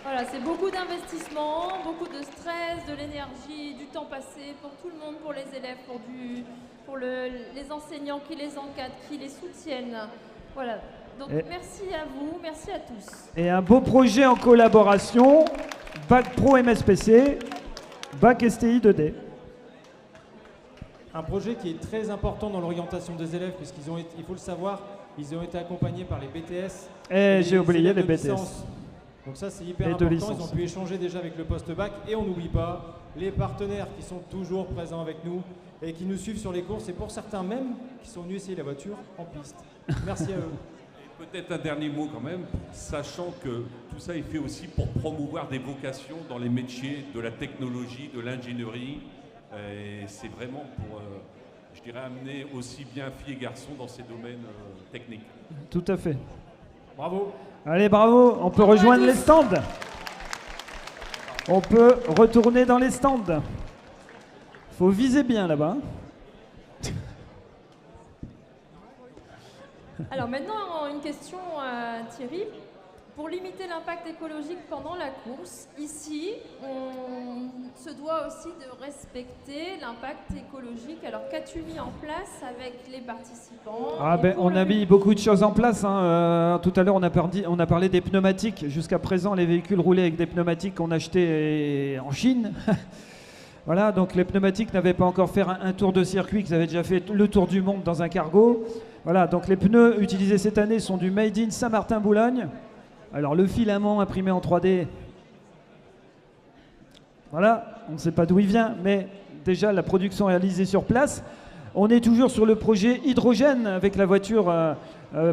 Voilà, c'est beaucoup d'investissement, beaucoup de stress, de l'énergie, du temps passé pour tout le monde, pour les élèves, pour les enseignants qui les encadrent, qui les soutiennent. Voilà, donc merci à vous, merci à tous. Et un beau projet en collaboration, Bac Pro MSPC, Bac STI 2D. Un projet qui est très important dans l'orientation des élèves, puisqu'il faut le savoir, ils ont été accompagnés par les BTS. Et j'ai oublié les BTS. Licence. Donc ça c'est hyper important, ils ont pu échanger déjà avec le post-bac et on n'oublie pas les partenaires qui sont toujours présents avec nous et qui nous suivent sur les courses et pour certains même qui sont venus essayer la voiture en piste. Merci à eux. Et peut-être un dernier mot quand même, sachant que tout ça est fait aussi pour promouvoir des vocations dans les métiers de la technologie, de l'ingénierie. Et c'est vraiment pour, je dirais, amener aussi bien filles et garçons dans ces domaines techniques. Tout à fait. Bravo. Allez, bravo. On peut rejoindre les stands. On peut retourner dans les stands. Faut viser bien là-bas. Alors maintenant, une question à Thierry. Pour limiter l'impact écologique pendant la course, ici, on se doit aussi de respecter l'impact écologique. Alors, qu'as-tu mis en place avec les participants? On a mis beaucoup de choses en place. Hein. Tout à l'heure, on a parlé des pneumatiques. Jusqu'à présent, les véhicules roulaient avec des pneumatiques qu'on achetait en Chine. Voilà, donc les pneumatiques n'avaient pas encore fait un tour de circuit, qu'ils avaient déjà fait le tour du monde dans un cargo. Voilà, donc les pneus utilisés cette année sont du Made in Saint-Martin-Boulogne. Alors le filament imprimé en 3D, voilà, on ne sait pas d'où il vient, mais déjà la production réalisée sur place. On est toujours sur le projet hydrogène avec la voiture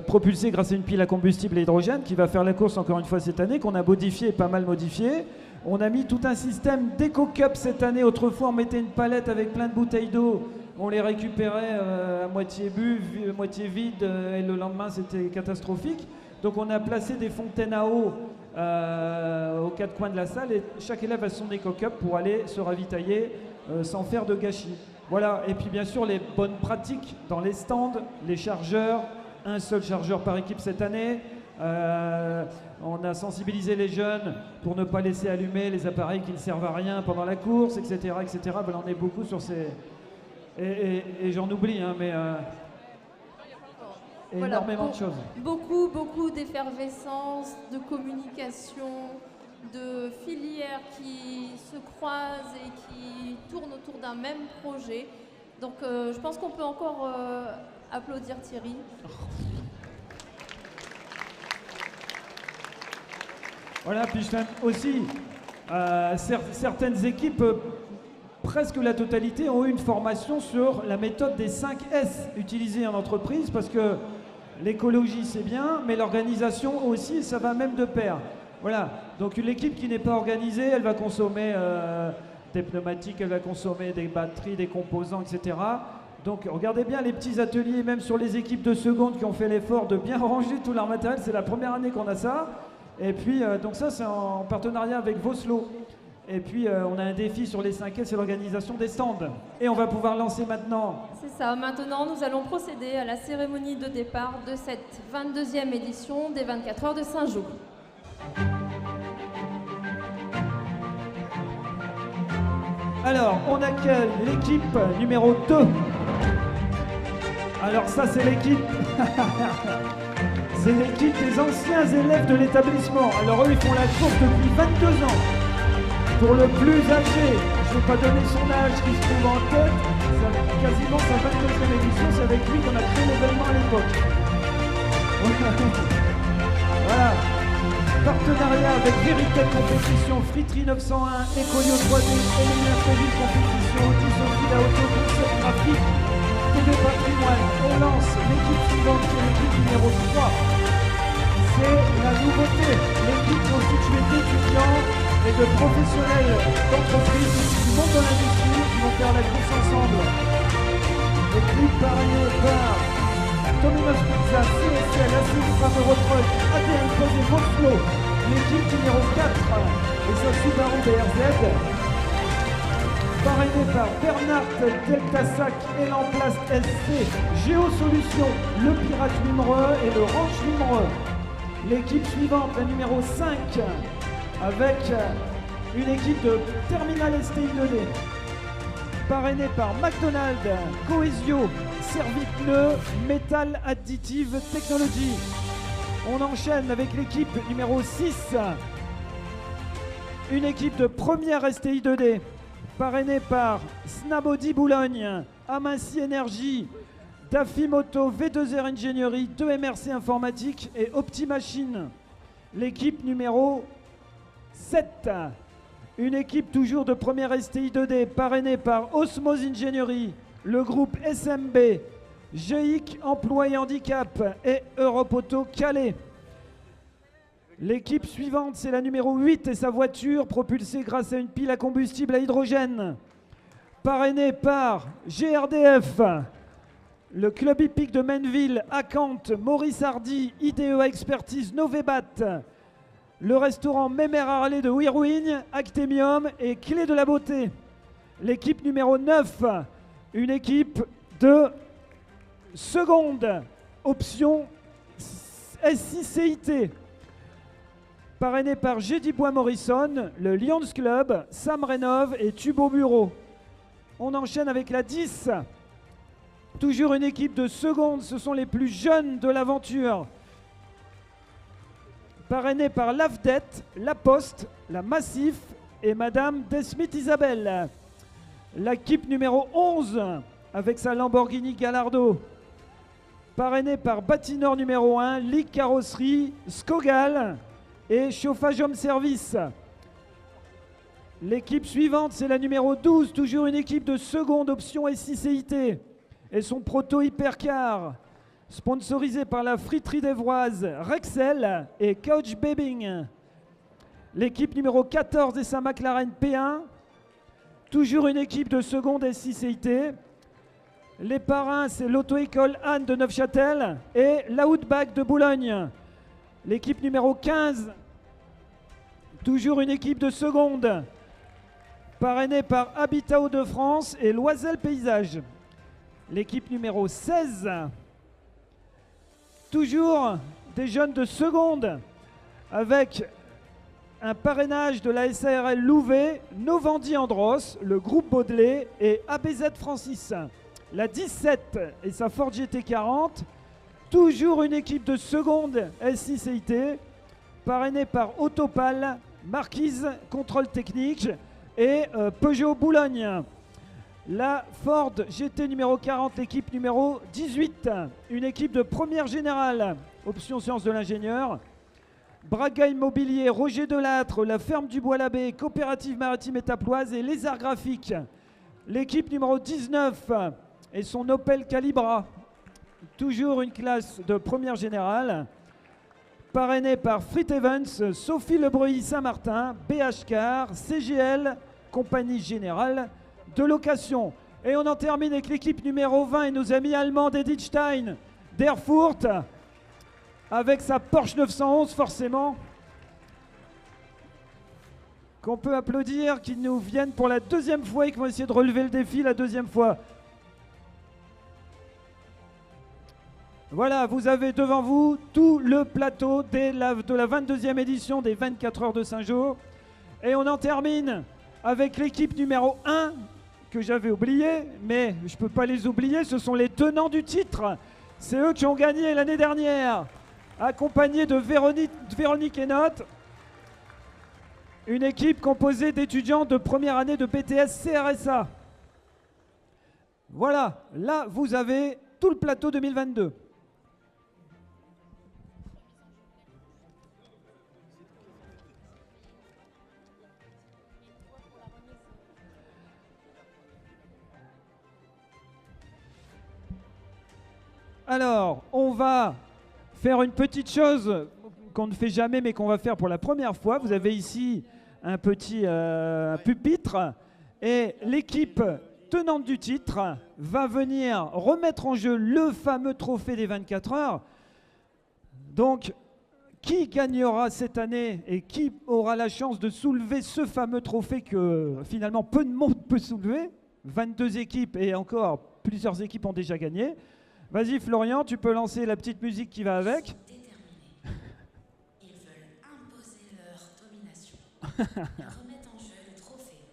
propulsée grâce à une pile à combustible à hydrogène qui va faire la course encore une fois cette année, qu'on a modifié, pas mal modifié. On a mis tout un système d'éco-cup cette année. Autrefois, on mettait une palette avec plein de bouteilles d'eau. On les récupérait à moitié bu, à moitié vide, et le lendemain, c'était catastrophique. Donc on a placé des fontaines à eau aux 4 coins de la salle et chaque élève a son éco-cup pour aller se ravitailler sans faire de gâchis. Voilà, et puis bien sûr les bonnes pratiques dans les stands, les chargeurs, un seul chargeur par équipe cette année. On a sensibilisé les jeunes pour ne pas laisser allumer les appareils qui ne servent à rien pendant la course, etc. etc. Voilà, on est beaucoup sur ces... Et j'en oublie, hein, mais... énormément de choses. Beaucoup d'effervescence, de communication, de filières qui se croisent et qui tournent autour d'un même projet. Donc je pense qu'on peut encore applaudir Thierry. Voilà, puis je tiens aussi, certaines équipes, presque la totalité, ont eu une formation sur la méthode des 5 S utilisée en entreprise, parce que l'écologie c'est bien, mais l'organisation aussi, ça va même de pair. Voilà, donc l'équipe qui n'est pas organisée, elle va consommer des pneumatiques, elle va consommer des batteries, des composants, etc. Donc regardez bien les petits ateliers, même sur les équipes de seconde qui ont fait l'effort de bien ranger tout leur matériel, c'est la première année qu'on a ça. Et puis, donc ça, c'est en partenariat avec Voslo. Et puis, on a un défi sur les 5S, c'est l'organisation des stands. Et on va pouvoir lancer maintenant. C'est ça. Maintenant, nous allons procéder à la cérémonie de départ de cette 22e édition des 24 heures de Saint-Jean. Alors, on accueille l'équipe numéro 2. Alors ça, c'est l'équipe... C'est l'équipe des anciens élèves de l'établissement. Alors eux, ils font la course depuis 22 ans. Pour le plus âgé, je ne vais pas donner son âge qui se trouve en tête, c'est quasiment sa 22e édition, c'est avec lui qu'on a créé l'événement à l'époque. Voilà. Partenariat avec Veritech Compétition, Friterie 901, Ecolio 3D, Elémien Covid Compétition, Sophie la Auto, Concept Graphique, TV Patrimoine. On lance l'équipe suivante, qui est l'équipe numéro 3. C'est la nouveauté. L'équipe constituée d'étudiants et de professionnels d'entreprise du monde de l'industrie qui vont faire la course ensemble. L'équipe parrainée par Domino's Pizza, CSL, Assist, Eurotruck, ADN Pose et Voslo. L'équipe numéro 4 et sa Subaru BRZ. Parrainé par Bernard Deltasac et l'Emplace SC, Géosolutions, le Pirate Wimereux et le Ranch Wimereux. L'équipe suivante, la numéro 5, avec une équipe de Terminal STI 2D. Parrainé par McDonald's, Coesio, Servipneu, Metal Additive Technology. On enchaîne avec l'équipe numéro 6, une équipe de première STI 2D. Parrainé par Snabody Boulogne, Aminci Énergie, Dafimoto, V2R Ingénierie, 2MRC Informatique et Optimachine. L'équipe numéro 7, une équipe toujours de première STI 2D, parrainée par Osmose Ingénierie, le groupe SMB, GEIC Emploi et Handicap et Europe Auto Calais. L'équipe suivante, c'est la numéro 8 et sa voiture propulsée grâce à une pile à combustible à hydrogène. Parrainé par GRDF, le club hippique de Mainville, Acante, Maurice Hardy, IDEA Expertise, Novebat, le restaurant Mémer Harley de Wirouigne, Actemium et Clé de la Beauté. L'équipe numéro 9, une équipe de seconde, option SICIT. Parrainé par J.D. Bois Morrison, le Lions Club, Sam Rénov et Tubo Bureau. On enchaîne avec la 10. Toujours une équipe de seconde, ce sont les plus jeunes de l'aventure. Parrainé par l'AFDET, La Poste, la Massif et Madame Desmith Isabelle. L'équipe numéro 11 avec sa Lamborghini Gallardo. Parrainé par Bâtineur numéro 1, Ligue Carrosserie, Skogal et Chauffage Homme Service. L'équipe suivante, c'est la numéro 12, toujours une équipe de seconde option SICIT et son proto Hypercar, sponsorisé par la friterie d'Evroise, Rexel et Couch Babbing. L'équipe numéro 14 et sa McLaren P1, toujours une équipe de seconde SICIT. Les parrains, c'est l'auto-école Anne de Neufchâtel et l'Outback de Boulogne. L'équipe numéro 15, toujours une équipe de seconde, parrainée par Habitat Hauts-de-France et Loisel Paysage. L'équipe numéro 16, toujours des jeunes de seconde, avec un parrainage de la SARL Louvet, Novandi Andros, le groupe Baudelaire et ABZ Francis. La 17 et sa Ford GT40, toujours une équipe de seconde SICIT, parrainée par Autopal, Marquise, contrôle technique, et Peugeot Boulogne. La Ford GT numéro 40, équipe numéro 18, une équipe de première générale, option sciences de l'ingénieur. Braga Immobilier, Roger Delattre, la ferme du Bois-l'Abbé, Coopérative Maritime Étaploise et Les Arts Graphiques. L'équipe numéro 19 et son Opel Calibra, toujours une classe de première générale, parrainée par Frit Evans, Sophie Lebreuil Saint-Martin, BH Car, CGL, Compagnie Générale de Location. Et on en termine avec l'équipe numéro 20 et nos amis allemands d'Edith Stein d'Erfurt, avec sa Porsche 911 forcément, qu'on peut applaudir, qui nous viennent pour la deuxième fois et qui vont essayer de relever le défi la deuxième fois. Voilà, vous avez devant vous tout le plateau de la 22e édition des 24 heures de Saint-Jean. Et on en termine avec l'équipe numéro 1 que j'avais oublié, mais je ne peux pas les oublier, ce sont les tenants du titre. C'est eux qui ont gagné l'année dernière, accompagnés de Véronique Hénotte, une équipe composée d'étudiants de première année de BTS CRSA. Voilà, là vous avez tout le plateau 2022. Alors, on va faire une petite chose qu'on ne fait jamais, mais qu'on va faire pour la première fois. Vous avez ici un petit pupitre et l'équipe tenante du titre va venir remettre en jeu le fameux trophée des 24 heures. Donc, qui gagnera cette année et qui aura la chance de soulever ce fameux trophée que finalement peu de monde peut soulever? 22 équipes et encore plusieurs équipes ont déjà gagné. Vas-y Florian, tu peux lancer la petite musique qui va avec. Ils veulent imposer leur domination. Ils remettent en jeu le trophée.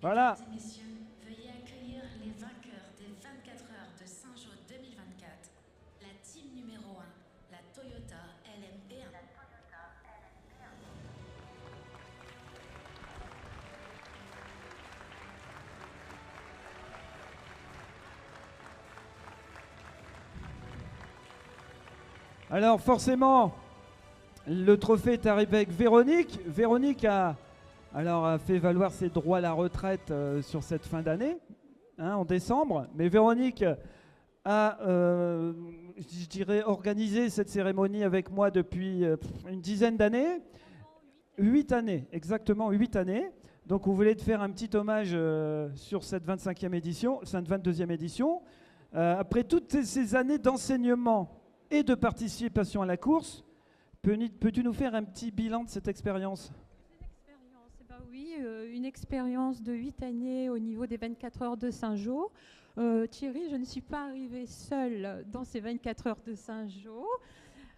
Voilà. Mesdames et messieurs, veuillez accueillir les vainqueurs des 24 heures de Saint-Jean 2024. La team numéro 1, la Toyota LMP1. Alors forcément, le trophée est arrivé avec Véronique. Véronique a fait valoir ses droits à la retraite sur cette fin d'année, en décembre. Mais Véronique a, je dirais, organisé cette cérémonie avec moi depuis une dizaine d'années. 8 années, exactement 8 années. Donc on voulait te faire un petit hommage sur cette 25e édition, cette 22e édition. Après toutes ces années d'enseignement et de participation à la course, peux-tu nous faire un petit bilan de cette expérience? Oui, une expérience de 8 années au niveau des 24 heures de Saint-Jean. Thierry, je ne suis pas arrivée seule dans ces 24 heures de Saint-Jean.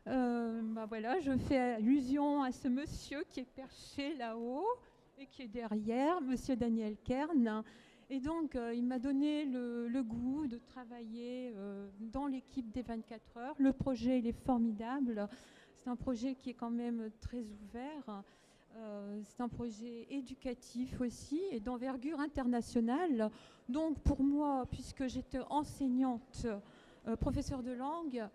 Voilà, je fais allusion à ce monsieur qui est perché là-haut et qui est derrière, monsieur Daniel Kern. Et donc, il m'a donné le goût de travailler dans l'équipe des 24 heures. Le projet, il est formidable. C'est un projet qui est quand même très ouvert. C'est un projet éducatif aussi et d'envergure internationale. Donc, pour moi, puisque j'étais enseignante, professeure de langue,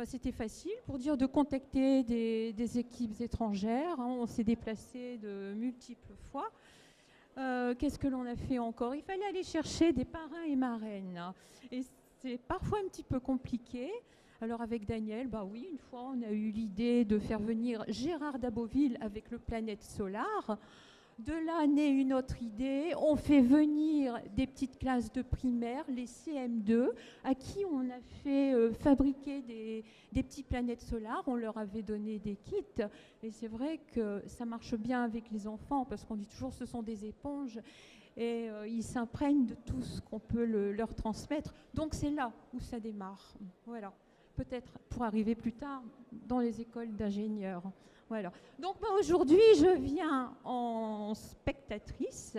c'était facile pour dire de contacter des équipes étrangères. On s'est déplacé de multiples fois. Qu'est-ce que l'on a fait encore? Il fallait aller chercher des parrains et marraines. Et c'est parfois un petit peu compliqué. Alors avec Daniel, oui, une fois, on a eu l'idée de faire venir Gérard Daboville avec le Planète Solar. De là naît une autre idée. On fait venir des petites classes de primaire, les CM2, à qui on a fait fabriquer des petits planètes solaires. On leur avait donné des kits. Et c'est vrai que ça marche bien avec les enfants, parce qu'on dit toujours que ce sont des éponges. Et ils s'imprègnent de tout ce qu'on peut leur transmettre. Donc c'est là où ça démarre. Voilà. Peut-être pour arriver plus tard dans les écoles d'ingénieurs. Voilà. Donc aujourd'hui, je viens en spectatrice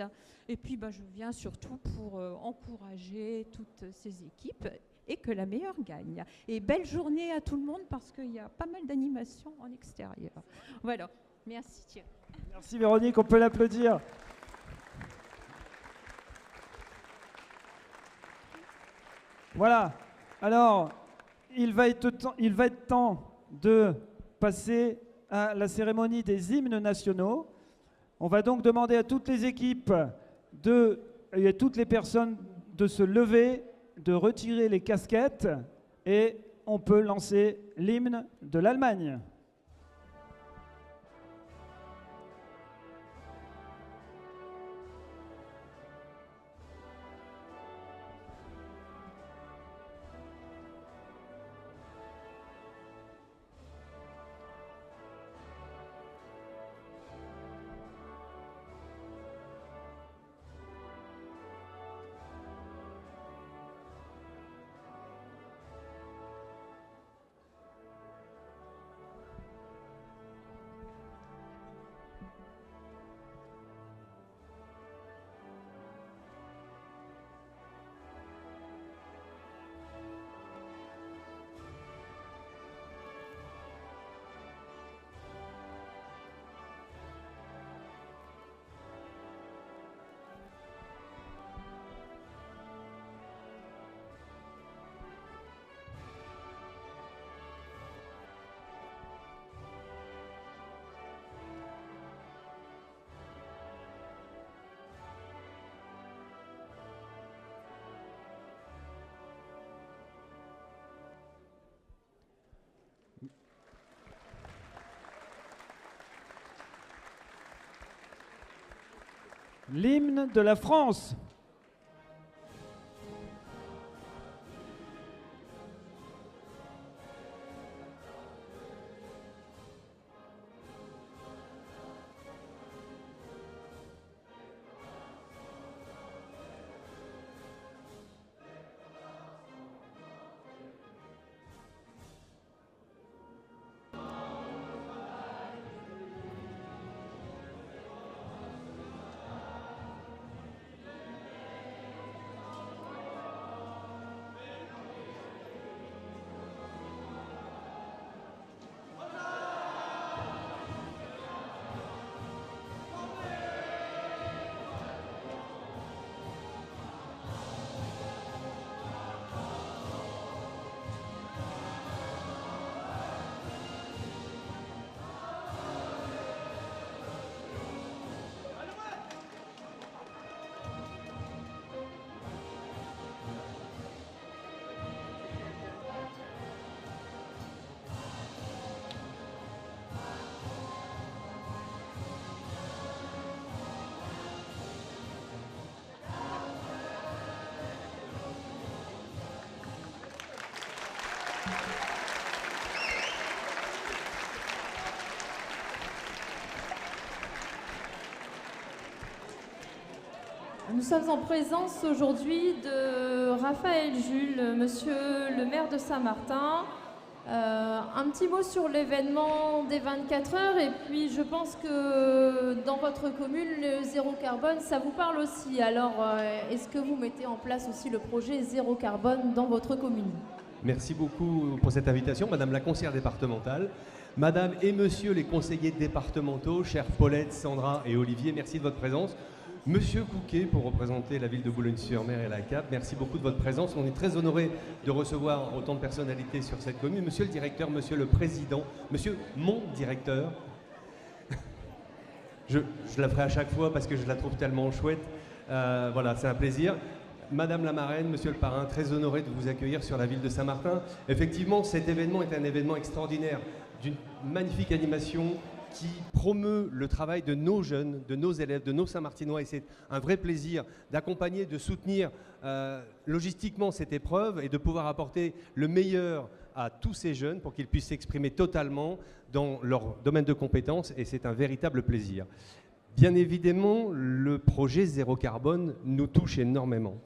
et puis je viens surtout pour encourager toutes ces équipes et que la meilleure gagne. Et belle journée à tout le monde parce qu'il y a pas mal d'animations en extérieur. Voilà, merci Thierry. Merci Véronique, on peut l'applaudir. Voilà, alors il va être temps de passer à la cérémonie des hymnes nationaux. On va donc demander à toutes les équipes et à toutes les personnes de se lever, de retirer les casquettes et on peut lancer l'hymne de l'Allemagne. L'hymne de la France. Nous sommes en présence aujourd'hui de Raphaël Jules, monsieur le maire de Saint-Martin. Un petit mot sur l'événement des 24 heures et puis je pense que dans votre commune, le zéro carbone, ça vous parle aussi. Alors, est-ce que vous mettez en place aussi le projet zéro carbone dans votre commune? Merci beaucoup pour cette invitation, Madame la conseillère départementale, Madame et Monsieur les conseillers départementaux, chères Paulette, Sandra et Olivier, merci de votre présence. Monsieur Couquet, pour représenter la ville de Boulogne-sur-Mer et la CAP, merci beaucoup de votre présence. On est très honoré de recevoir autant de personnalités sur cette commune. Monsieur le directeur, monsieur le président, monsieur mon directeur. Je la ferai à chaque fois parce que je la trouve tellement chouette. Voilà, c'est un plaisir. Madame la marraine, monsieur le parrain, très honoré de vous accueillir sur la ville de Saint-Martin. Effectivement, cet événement est un événement extraordinaire, d'une magnifique animation qui promeut le travail de nos jeunes, de nos élèves, de nos Saint-Martinois. Et c'est un vrai plaisir d'accompagner, de soutenir logistiquement cette épreuve et de pouvoir apporter le meilleur à tous ces jeunes pour qu'ils puissent s'exprimer totalement dans leur domaine de compétences. Et c'est un véritable plaisir. Bien évidemment, le projet Zéro Carbone nous touche énormément.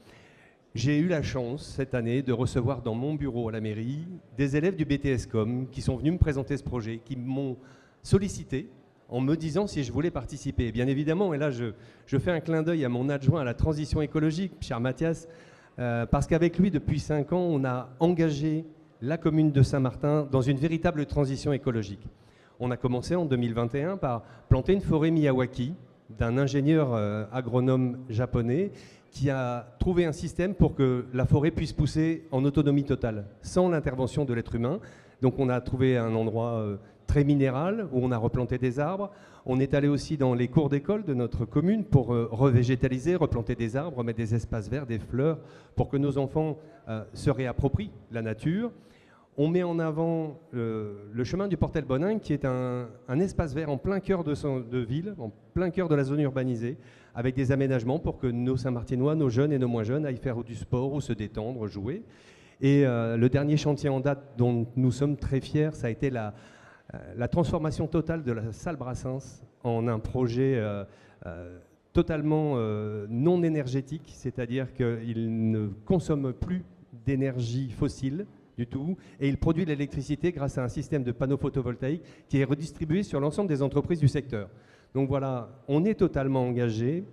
J'ai eu la chance cette année de recevoir dans mon bureau à la mairie des élèves du BTS-Com qui sont venus me présenter ce projet, qui m'ont sollicité en me disant si je voulais participer. Bien évidemment, et là je fais un clin d'œil à mon adjoint à la transition écologique, cher Mathias, parce qu'avec lui, depuis 5 ans, on a engagé la commune de Saint-Martin dans une véritable transition écologique. On a commencé en 2021 par planter une forêt Miyawaki d'un ingénieur agronome japonais qui a trouvé un système pour que la forêt puisse pousser en autonomie totale, sans l'intervention de l'être humain. Donc on a trouvé un endroit très minéral où on a replanté des arbres. On est allé aussi dans les cours d'école de notre commune pour revégétaliser, replanter des arbres, remettre des espaces verts, des fleurs, pour que nos enfants se réapproprient la nature. On met en avant le chemin du Portel-Bonin, qui est un espace vert en plein cœur de ville, en plein cœur de la zone urbanisée, avec des aménagements pour que nos Saint-Martinois, nos jeunes et nos moins jeunes, aillent faire du sport ou se détendre, jouer. Et le dernier chantier en date dont nous sommes très fiers, ça a été la transformation totale de la salle Brassens en un projet totalement non énergétique, c'est-à-dire qu'il ne consomme plus d'énergie fossile du tout, et il produit de l'électricité grâce à un système de panneaux photovoltaïques qui est redistribué sur l'ensemble des entreprises du secteur. Donc voilà, on est totalement engagé.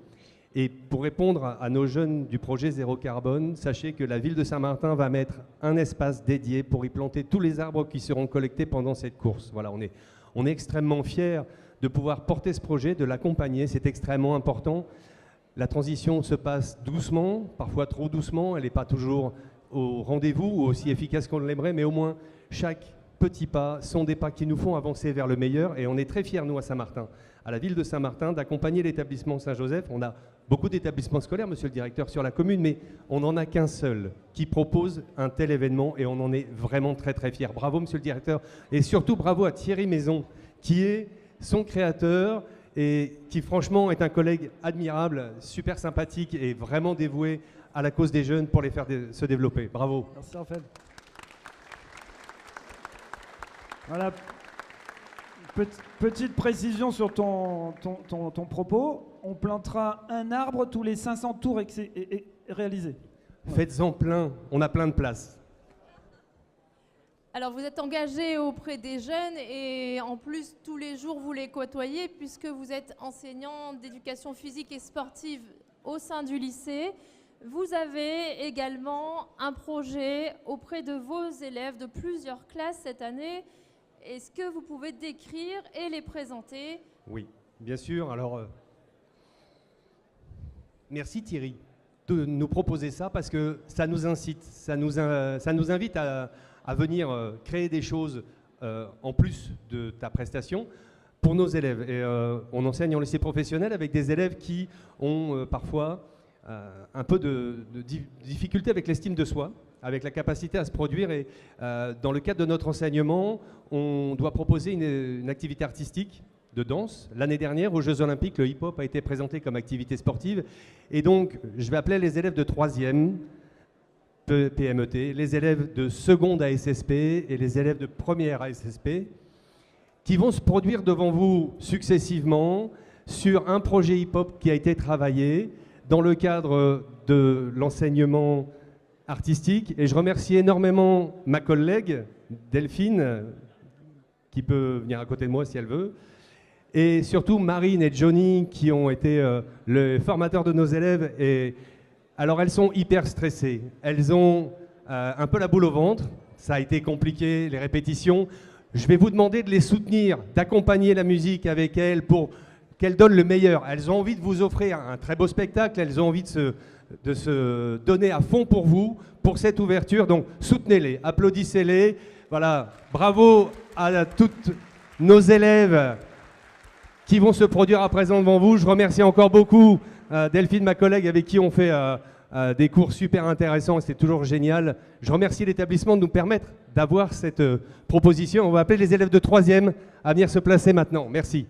Et pour répondre à nos jeunes du projet Zéro Carbone, sachez que la ville de Saint-Martin va mettre un espace dédié pour y planter tous les arbres qui seront collectés pendant cette course. Voilà, on est extrêmement fiers de pouvoir porter ce projet, de l'accompagner, c'est extrêmement important. La transition se passe doucement, parfois trop doucement, elle n'est pas toujours au rendez-vous ou aussi efficace qu'on l'aimerait, mais au moins chaque petit pas sont des pas qui nous font avancer vers le meilleur, et on est très fiers, nous, à Saint-Martin, à la ville de Saint-Martin, d'accompagner l'établissement Saint-Joseph. On a beaucoup d'établissements scolaires, monsieur le directeur, sur la commune, mais on n'en a qu'un seul qui propose un tel événement, et on en est vraiment très très fiers. Bravo, monsieur le directeur, et surtout bravo à Thierry Maison, qui est son créateur et qui franchement est un collègue admirable, super sympathique et vraiment dévoué à la cause des jeunes pour les faire se développer. Bravo. Merci en fait. Voilà. Petite précision sur ton propos. On plantera un arbre tous les 500 tours réalisés. Ouais. Faites-en plein, on a plein de place. Alors vous êtes engagé auprès des jeunes et en plus tous les jours vous les côtoyez puisque vous êtes enseignant d'éducation physique et sportive au sein du lycée. Vous avez également un projet auprès de vos élèves de plusieurs classes cette année. Est-ce que vous pouvez décrire et les présenter? Oui, bien sûr. Alors, merci Thierry de nous proposer ça parce que ça nous incite, ça nous invite à venir créer des choses en plus de ta prestation pour nos élèves. Et on enseigne en lycée professionnel avec des élèves qui ont parfois un peu de difficulté avec l'estime de soi, avec la capacité à se produire. Et dans le cadre de notre enseignement, on doit proposer une activité artistique de danse. L'année dernière, aux Jeux Olympiques, le hip-hop a été présenté comme activité sportive. Et donc, je vais appeler les élèves de 3e PMET, les élèves de seconde à SSP et les élèves de première à SSP, qui vont se produire devant vous successivement sur un projet hip-hop qui a été travaillé dans le cadre de l'enseignement artistique. Et je remercie énormément ma collègue Delphine, qui peut venir à côté de moi si elle veut, et surtout Marine et Johnny, qui ont été les formateurs de nos élèves. Et alors elles sont hyper stressées, elles ont un peu la boule au ventre, ça a été compliqué, les répétitions. Je vais vous demander de les soutenir, d'accompagner la musique avec elles pour qu'elles donnent le meilleur. Elles ont envie de vous offrir un très beau spectacle, elles ont envie de se donner à fond pour vous, pour cette ouverture. Donc soutenez-les, applaudissez-les. Voilà, bravo à toutes nos élèves qui vont se produire à présent devant vous. Je remercie encore beaucoup Delphine, ma collègue, avec qui on fait des cours super intéressants, c'est toujours génial. Je remercie l'établissement de nous permettre d'avoir cette proposition. On va appeler les élèves de 3e à venir se placer maintenant. Merci.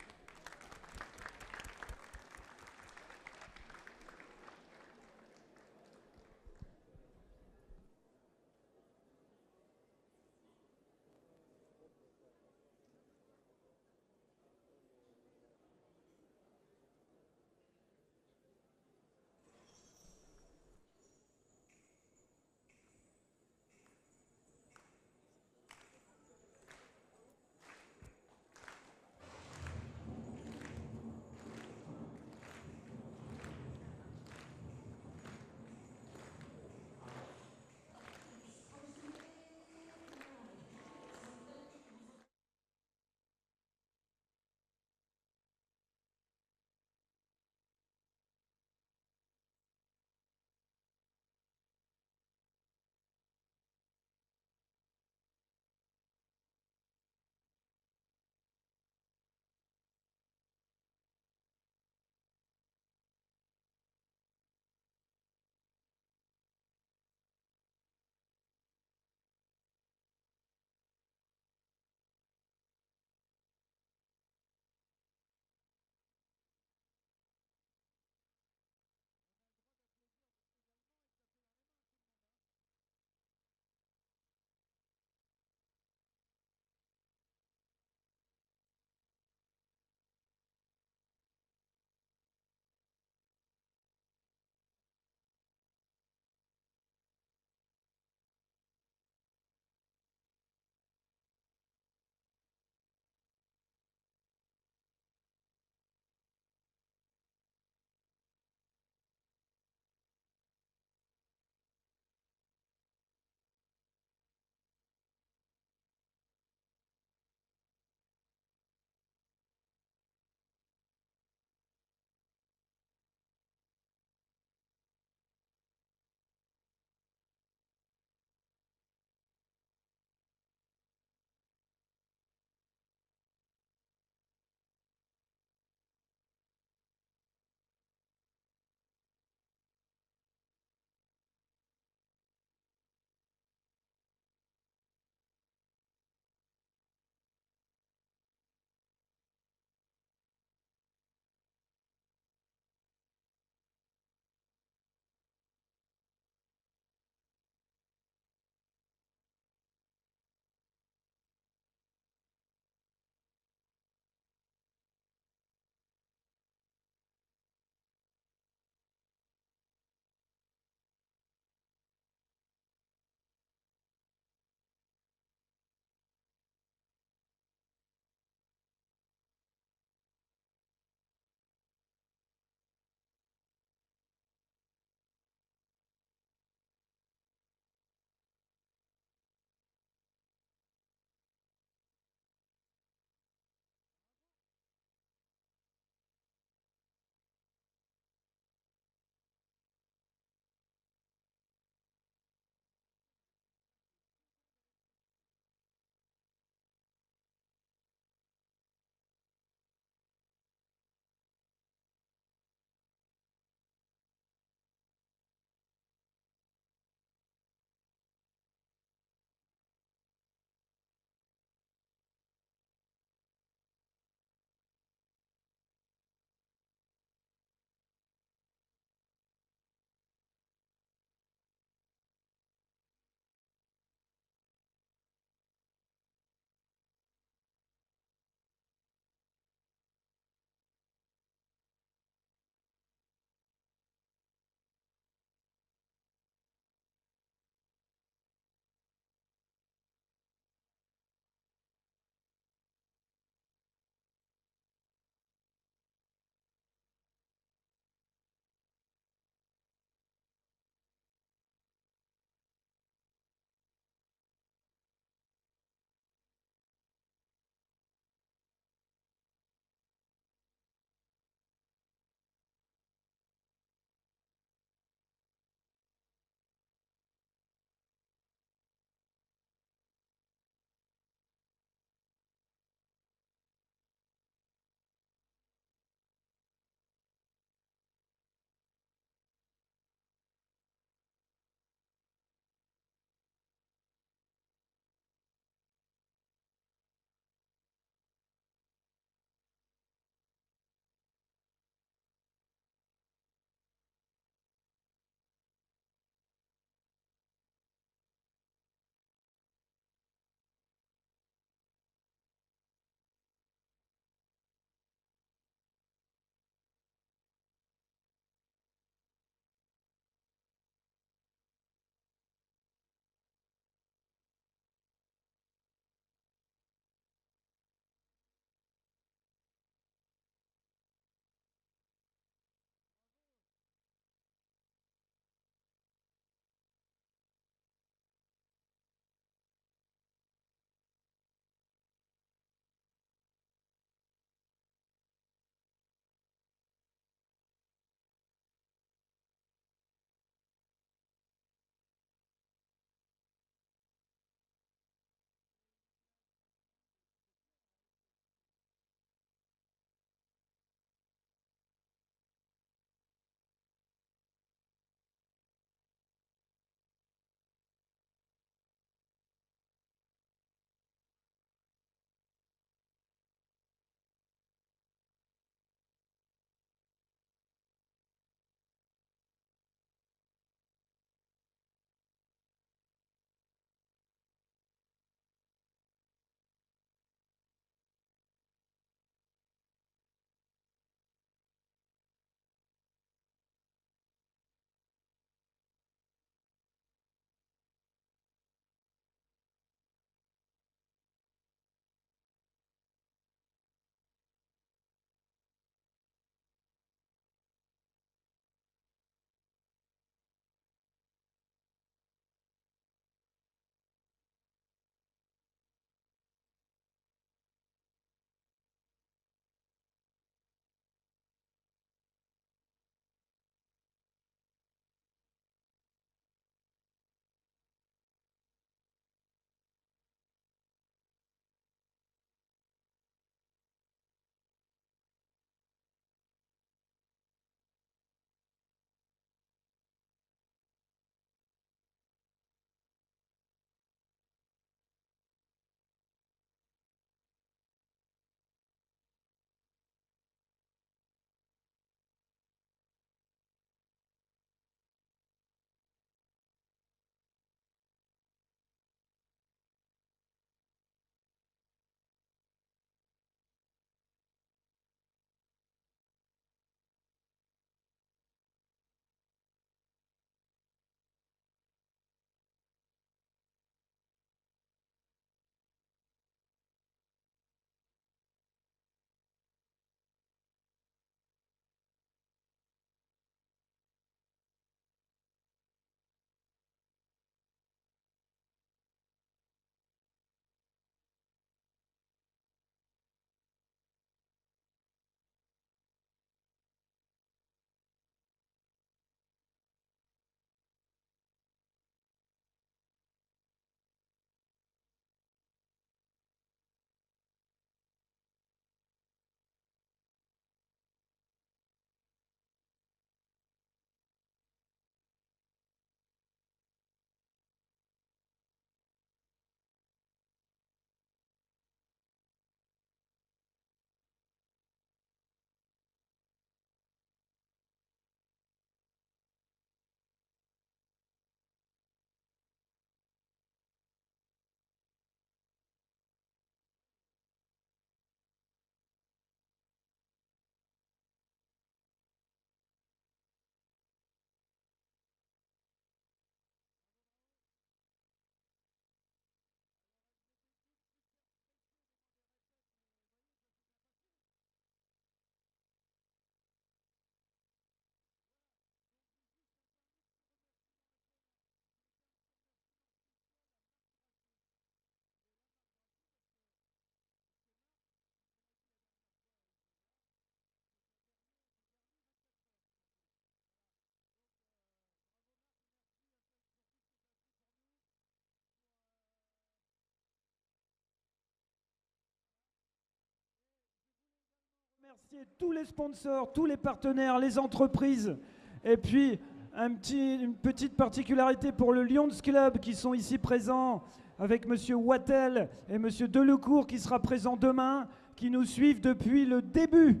remercier tous les sponsors, tous les partenaires, les entreprises. Et puis, une petite particularité pour le Lions Club qui sont ici présents avec Monsieur Wattel et Monsieur Delecourt qui sera présent demain, qui nous suivent depuis le début.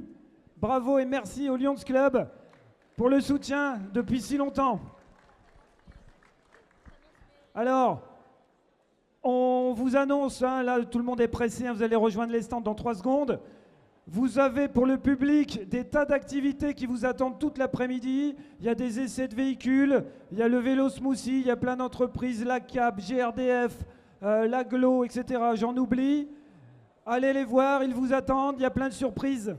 Bravo et merci au Lions Club pour le soutien depuis si longtemps. Alors, on vous annonce, hein, là tout le monde est pressé, hein, vous allez rejoindre les stands dans 3 secondes. Vous avez pour le public des tas d'activités qui vous attendent toute l'après-midi. Il y a des essais de véhicules, il y a le vélo smoothie, il y a plein d'entreprises, la CAP, GRDF, l'Aglo, etc. J'en oublie. Allez les voir, ils vous attendent, il y a plein de surprises.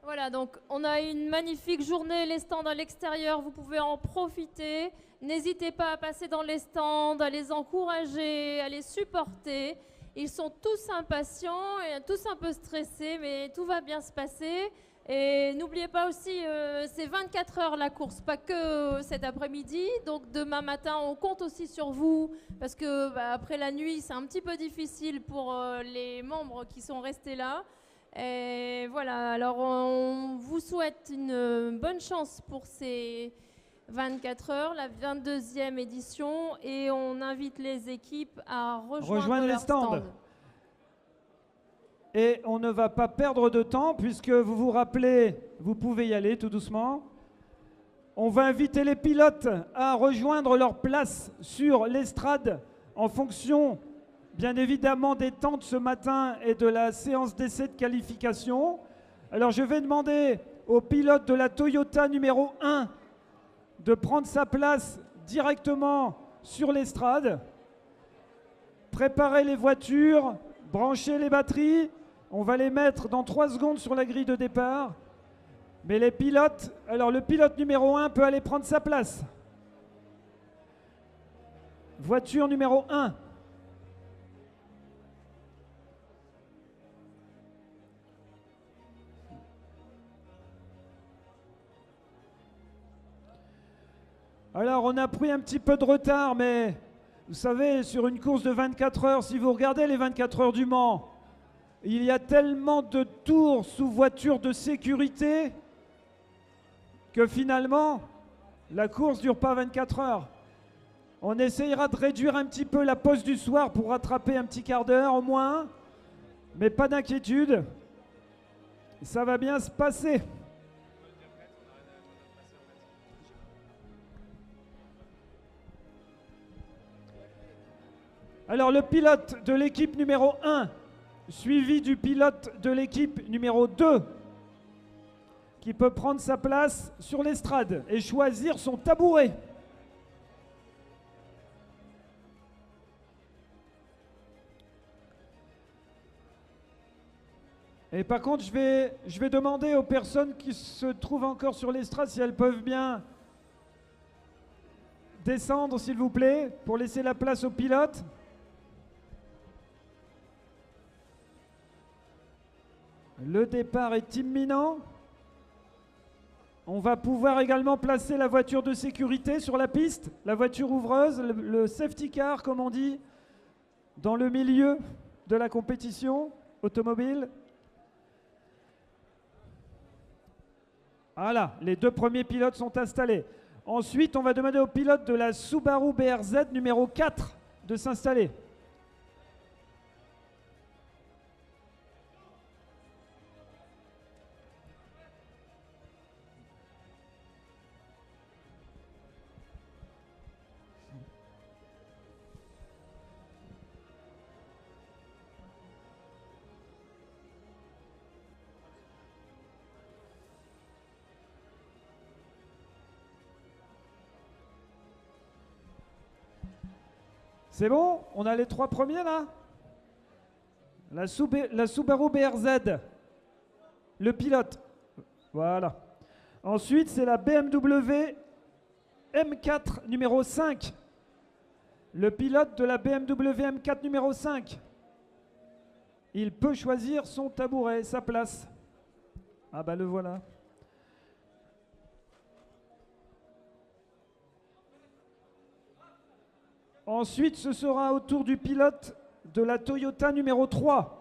Voilà, donc on a une magnifique journée, les stands à l'extérieur, vous pouvez en profiter. N'hésitez pas à passer dans les stands, à les encourager, à les supporter. Ils sont tous impatients et tous un peu stressés, mais tout va bien se passer. Et n'oubliez pas aussi, c'est 24 heures la course, pas que cet après-midi. Donc demain matin, on compte aussi sur vous, parce que après la nuit, c'est un petit peu difficile pour les membres qui sont restés là. Et voilà, alors on vous souhaite une bonne chance pour ces 24 heures, la 22e édition, et on invite les équipes à rejoindre les stands. Et on ne va pas perdre de temps puisque vous vous rappelez, vous pouvez y aller tout doucement. On va inviter les pilotes à rejoindre leur place sur l'estrade en fonction, bien évidemment, des temps de ce matin et de la séance d'essai de qualification. Alors je vais demander au pilote de la Toyota numéro 1 de prendre sa place directement sur l'estrade. Préparez les voitures, branchez les batteries. On va les mettre dans 3 secondes sur la grille de départ. Mais les pilotes, alors le pilote numéro 1 peut aller prendre sa place. Voiture numéro 1. Alors, on a pris un petit peu de retard, mais vous savez, sur une course de 24 heures, si vous regardez les 24 heures du Mans, il y a tellement de tours sous voiture de sécurité que finalement, la course ne dure pas 24 heures. On essayera de réduire un petit peu la pause du soir pour rattraper un petit quart d'heure au moins, mais pas d'inquiétude, ça va bien se passer. Alors le pilote de l'équipe numéro 1, suivi du pilote de l'équipe numéro 2, qui peut prendre sa place sur l'estrade et choisir son tabouret. Et par contre, je vais demander aux personnes qui se trouvent encore sur l'estrade si elles peuvent bien descendre, s'il vous plaît, pour laisser la place au pilote. Le départ est imminent. On va pouvoir également placer la voiture de sécurité sur la piste, la voiture ouvreuse, le safety car, comme on dit, dans le milieu de la compétition automobile. Voilà, les 2 premiers pilotes sont installés. Ensuite, on va demander au pilote de la Subaru BRZ numéro 4 de s'installer. C'est bon? On a les 3 premiers là? La Subaru BRZ, le pilote. Voilà. Ensuite, c'est la BMW M4 numéro 5. Le pilote de la BMW M4 numéro 5. Il peut choisir son tabouret, sa place. Ah bah le voilà. Ensuite, ce sera au tour du pilote de la Toyota numéro 3.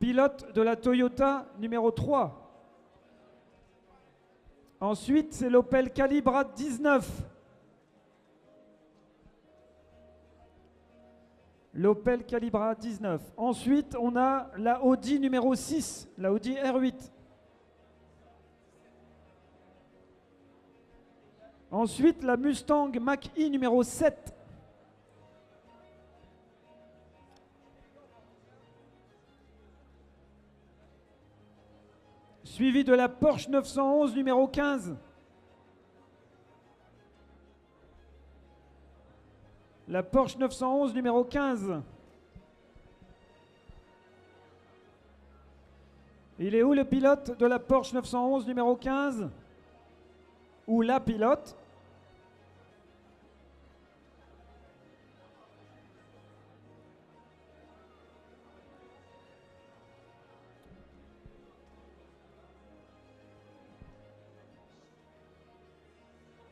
pilote de la Toyota numéro 3. Ensuite, c'est l'Opel Calibra 19. L'Opel Calibra 19. Ensuite, on a la Audi numéro 6, la Audi R8. Ensuite, la Mustang Mach-E numéro 7. Suivi de la Porsche 911 numéro 15. La Porsche 911 numéro 15. Il est où le pilote de la Porsche 911 numéro 15? Ou la pilote?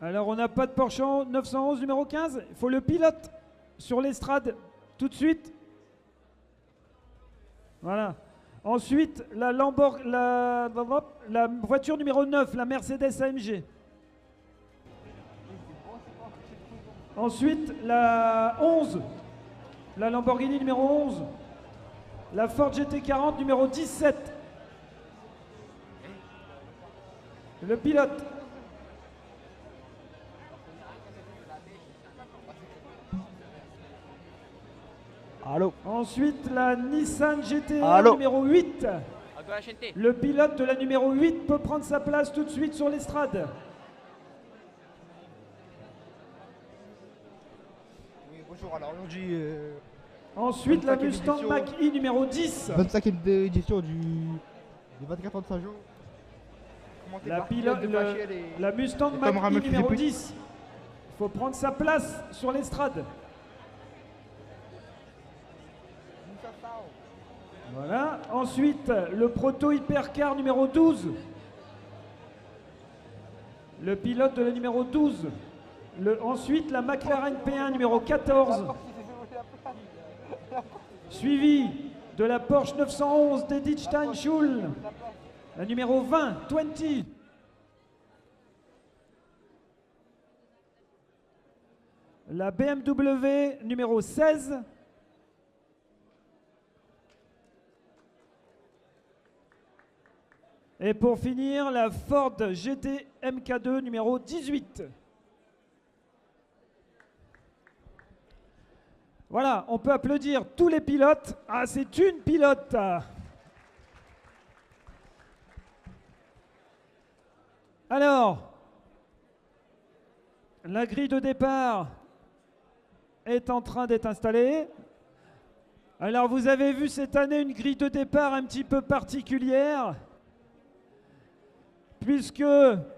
Alors, on n'a pas de Porsche 911 numéro 15. Il faut le pilote sur l'estrade tout de suite. Voilà. Ensuite, la voiture numéro 9, la Mercedes AMG. Ensuite, la 11, la Lamborghini numéro 11. La Ford GT40 numéro 17. Le pilote. Allô. Ensuite, la Nissan GT-R numéro 8. Le pilote de la numéro 8 peut prendre sa place tout de suite sur l'estrade. Oui, bonjour, alors aujourd'hui... Ensuite, la Mustang Mach-E numéro 10. 25e édition du 24-35 jours. La Mustang Mach-E numéro 10. Il faut prendre sa place sur l'estrade. Voilà. Ensuite, le Proto Hypercar numéro 12. Le pilote de la numéro 12. Ensuite, la McLaren P1 numéro 14. Suivi de la Porsche 911 d'Edith Steinschul. La numéro 20, 20. La BMW numéro 16. Et pour finir, la Ford GT MK2 numéro 18. Voilà, on peut applaudir tous les pilotes. Ah, c'est une pilote. Alors, la grille de départ est en train d'être installée. Alors, vous avez vu cette année une grille de départ un petit peu particulière, puisque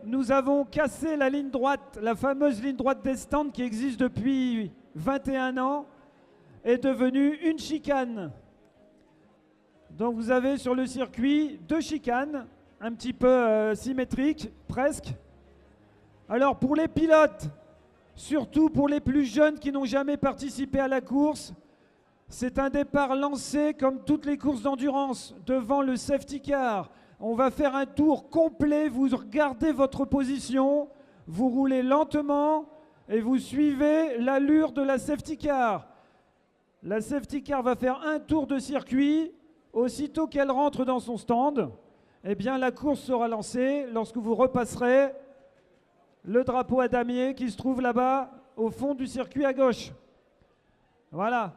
nous avons cassé la ligne droite, la fameuse ligne droite des stands qui existe depuis 21 ans, est devenue une chicane. Donc vous avez sur le circuit 2 chicanes, un petit peu symétriques, presque. Alors pour les pilotes, surtout pour les plus jeunes qui n'ont jamais participé à la course, c'est un départ lancé comme toutes les courses d'endurance, devant le safety car. On va faire un tour complet, vous regardez votre position, vous roulez lentement et vous suivez l'allure de la safety car. La safety car va faire un tour de circuit. Aussitôt qu'elle rentre dans son stand, eh bien la course sera lancée lorsque vous repasserez le drapeau à damier qui se trouve là-bas au fond du circuit à gauche. Voilà.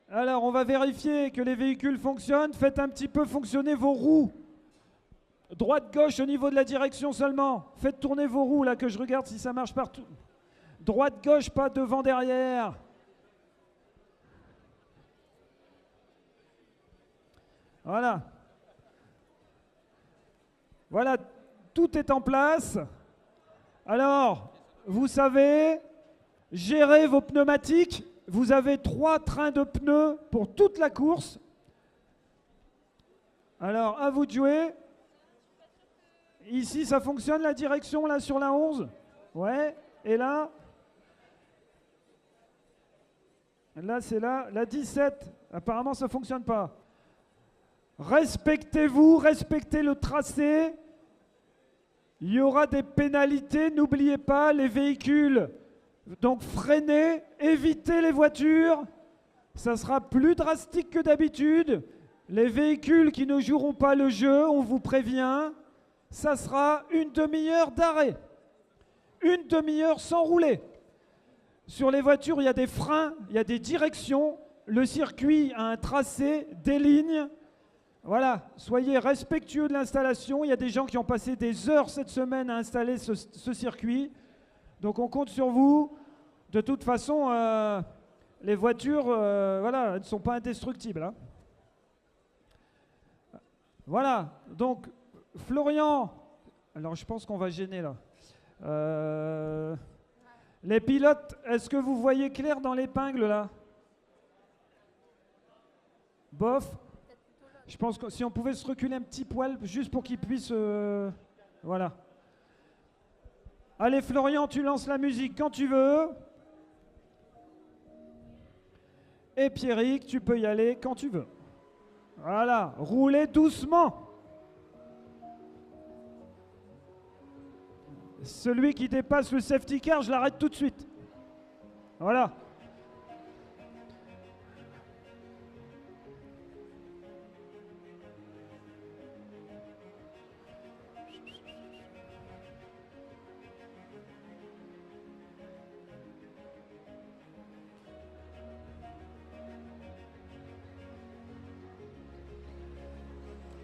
Alors, on va vérifier que les véhicules fonctionnent. Faites un petit peu fonctionner vos roues. Droite-gauche au niveau de la direction seulement. Faites tourner vos roues, là, que je regarde si ça marche partout. Droite-gauche, pas devant-derrière. Voilà. Voilà, tout est en place. Alors, vous savez, gérer vos pneumatiques. Vous avez 3 trains de pneus pour toute la course. Alors, à vous de jouer. Ici, ça fonctionne la direction, là, sur la 11. Ouais, et là. Là, c'est là. La 17, apparemment, ça ne fonctionne pas. Respectez-vous, respectez le tracé. Il y aura des pénalités, n'oubliez pas, les véhicules. Donc freinez, évitez les voitures. Ça sera plus drastique que d'habitude. Les véhicules qui ne joueront pas le jeu, on vous prévient, ça sera une demi-heure d'arrêt. Une demi-heure sans rouler. Sur les voitures, il y a des freins, il y a des directions. Le circuit a un tracé, des lignes. Voilà, soyez respectueux de l'installation. Il y a des gens qui ont passé des heures cette semaine à installer ce circuit. Donc on compte sur vous. De toute façon, les voitures, voilà, elles ne sont pas indestructibles. Hein. Voilà, donc Florian, alors je pense qu'on va gêner là. Les pilotes, est-ce que vous voyez clair dans l'épingle là? Bof. Je pense que si on pouvait se reculer un petit poil, juste pour qu'ils puissent... voilà. Allez Florian, tu lances la musique quand tu veux. Et Pierrick, tu peux y aller quand tu veux. Voilà, roulez doucement. Celui qui dépasse le safety car, je l'arrête tout de suite. Voilà.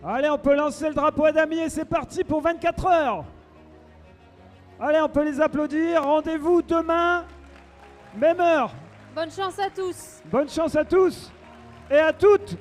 Allez, on peut lancer le drapeau à damier, c'est parti pour 24 heures. Allez, on peut les applaudir. Rendez-vous demain, même heure. Bonne chance à tous. Bonne chance à tous et à toutes.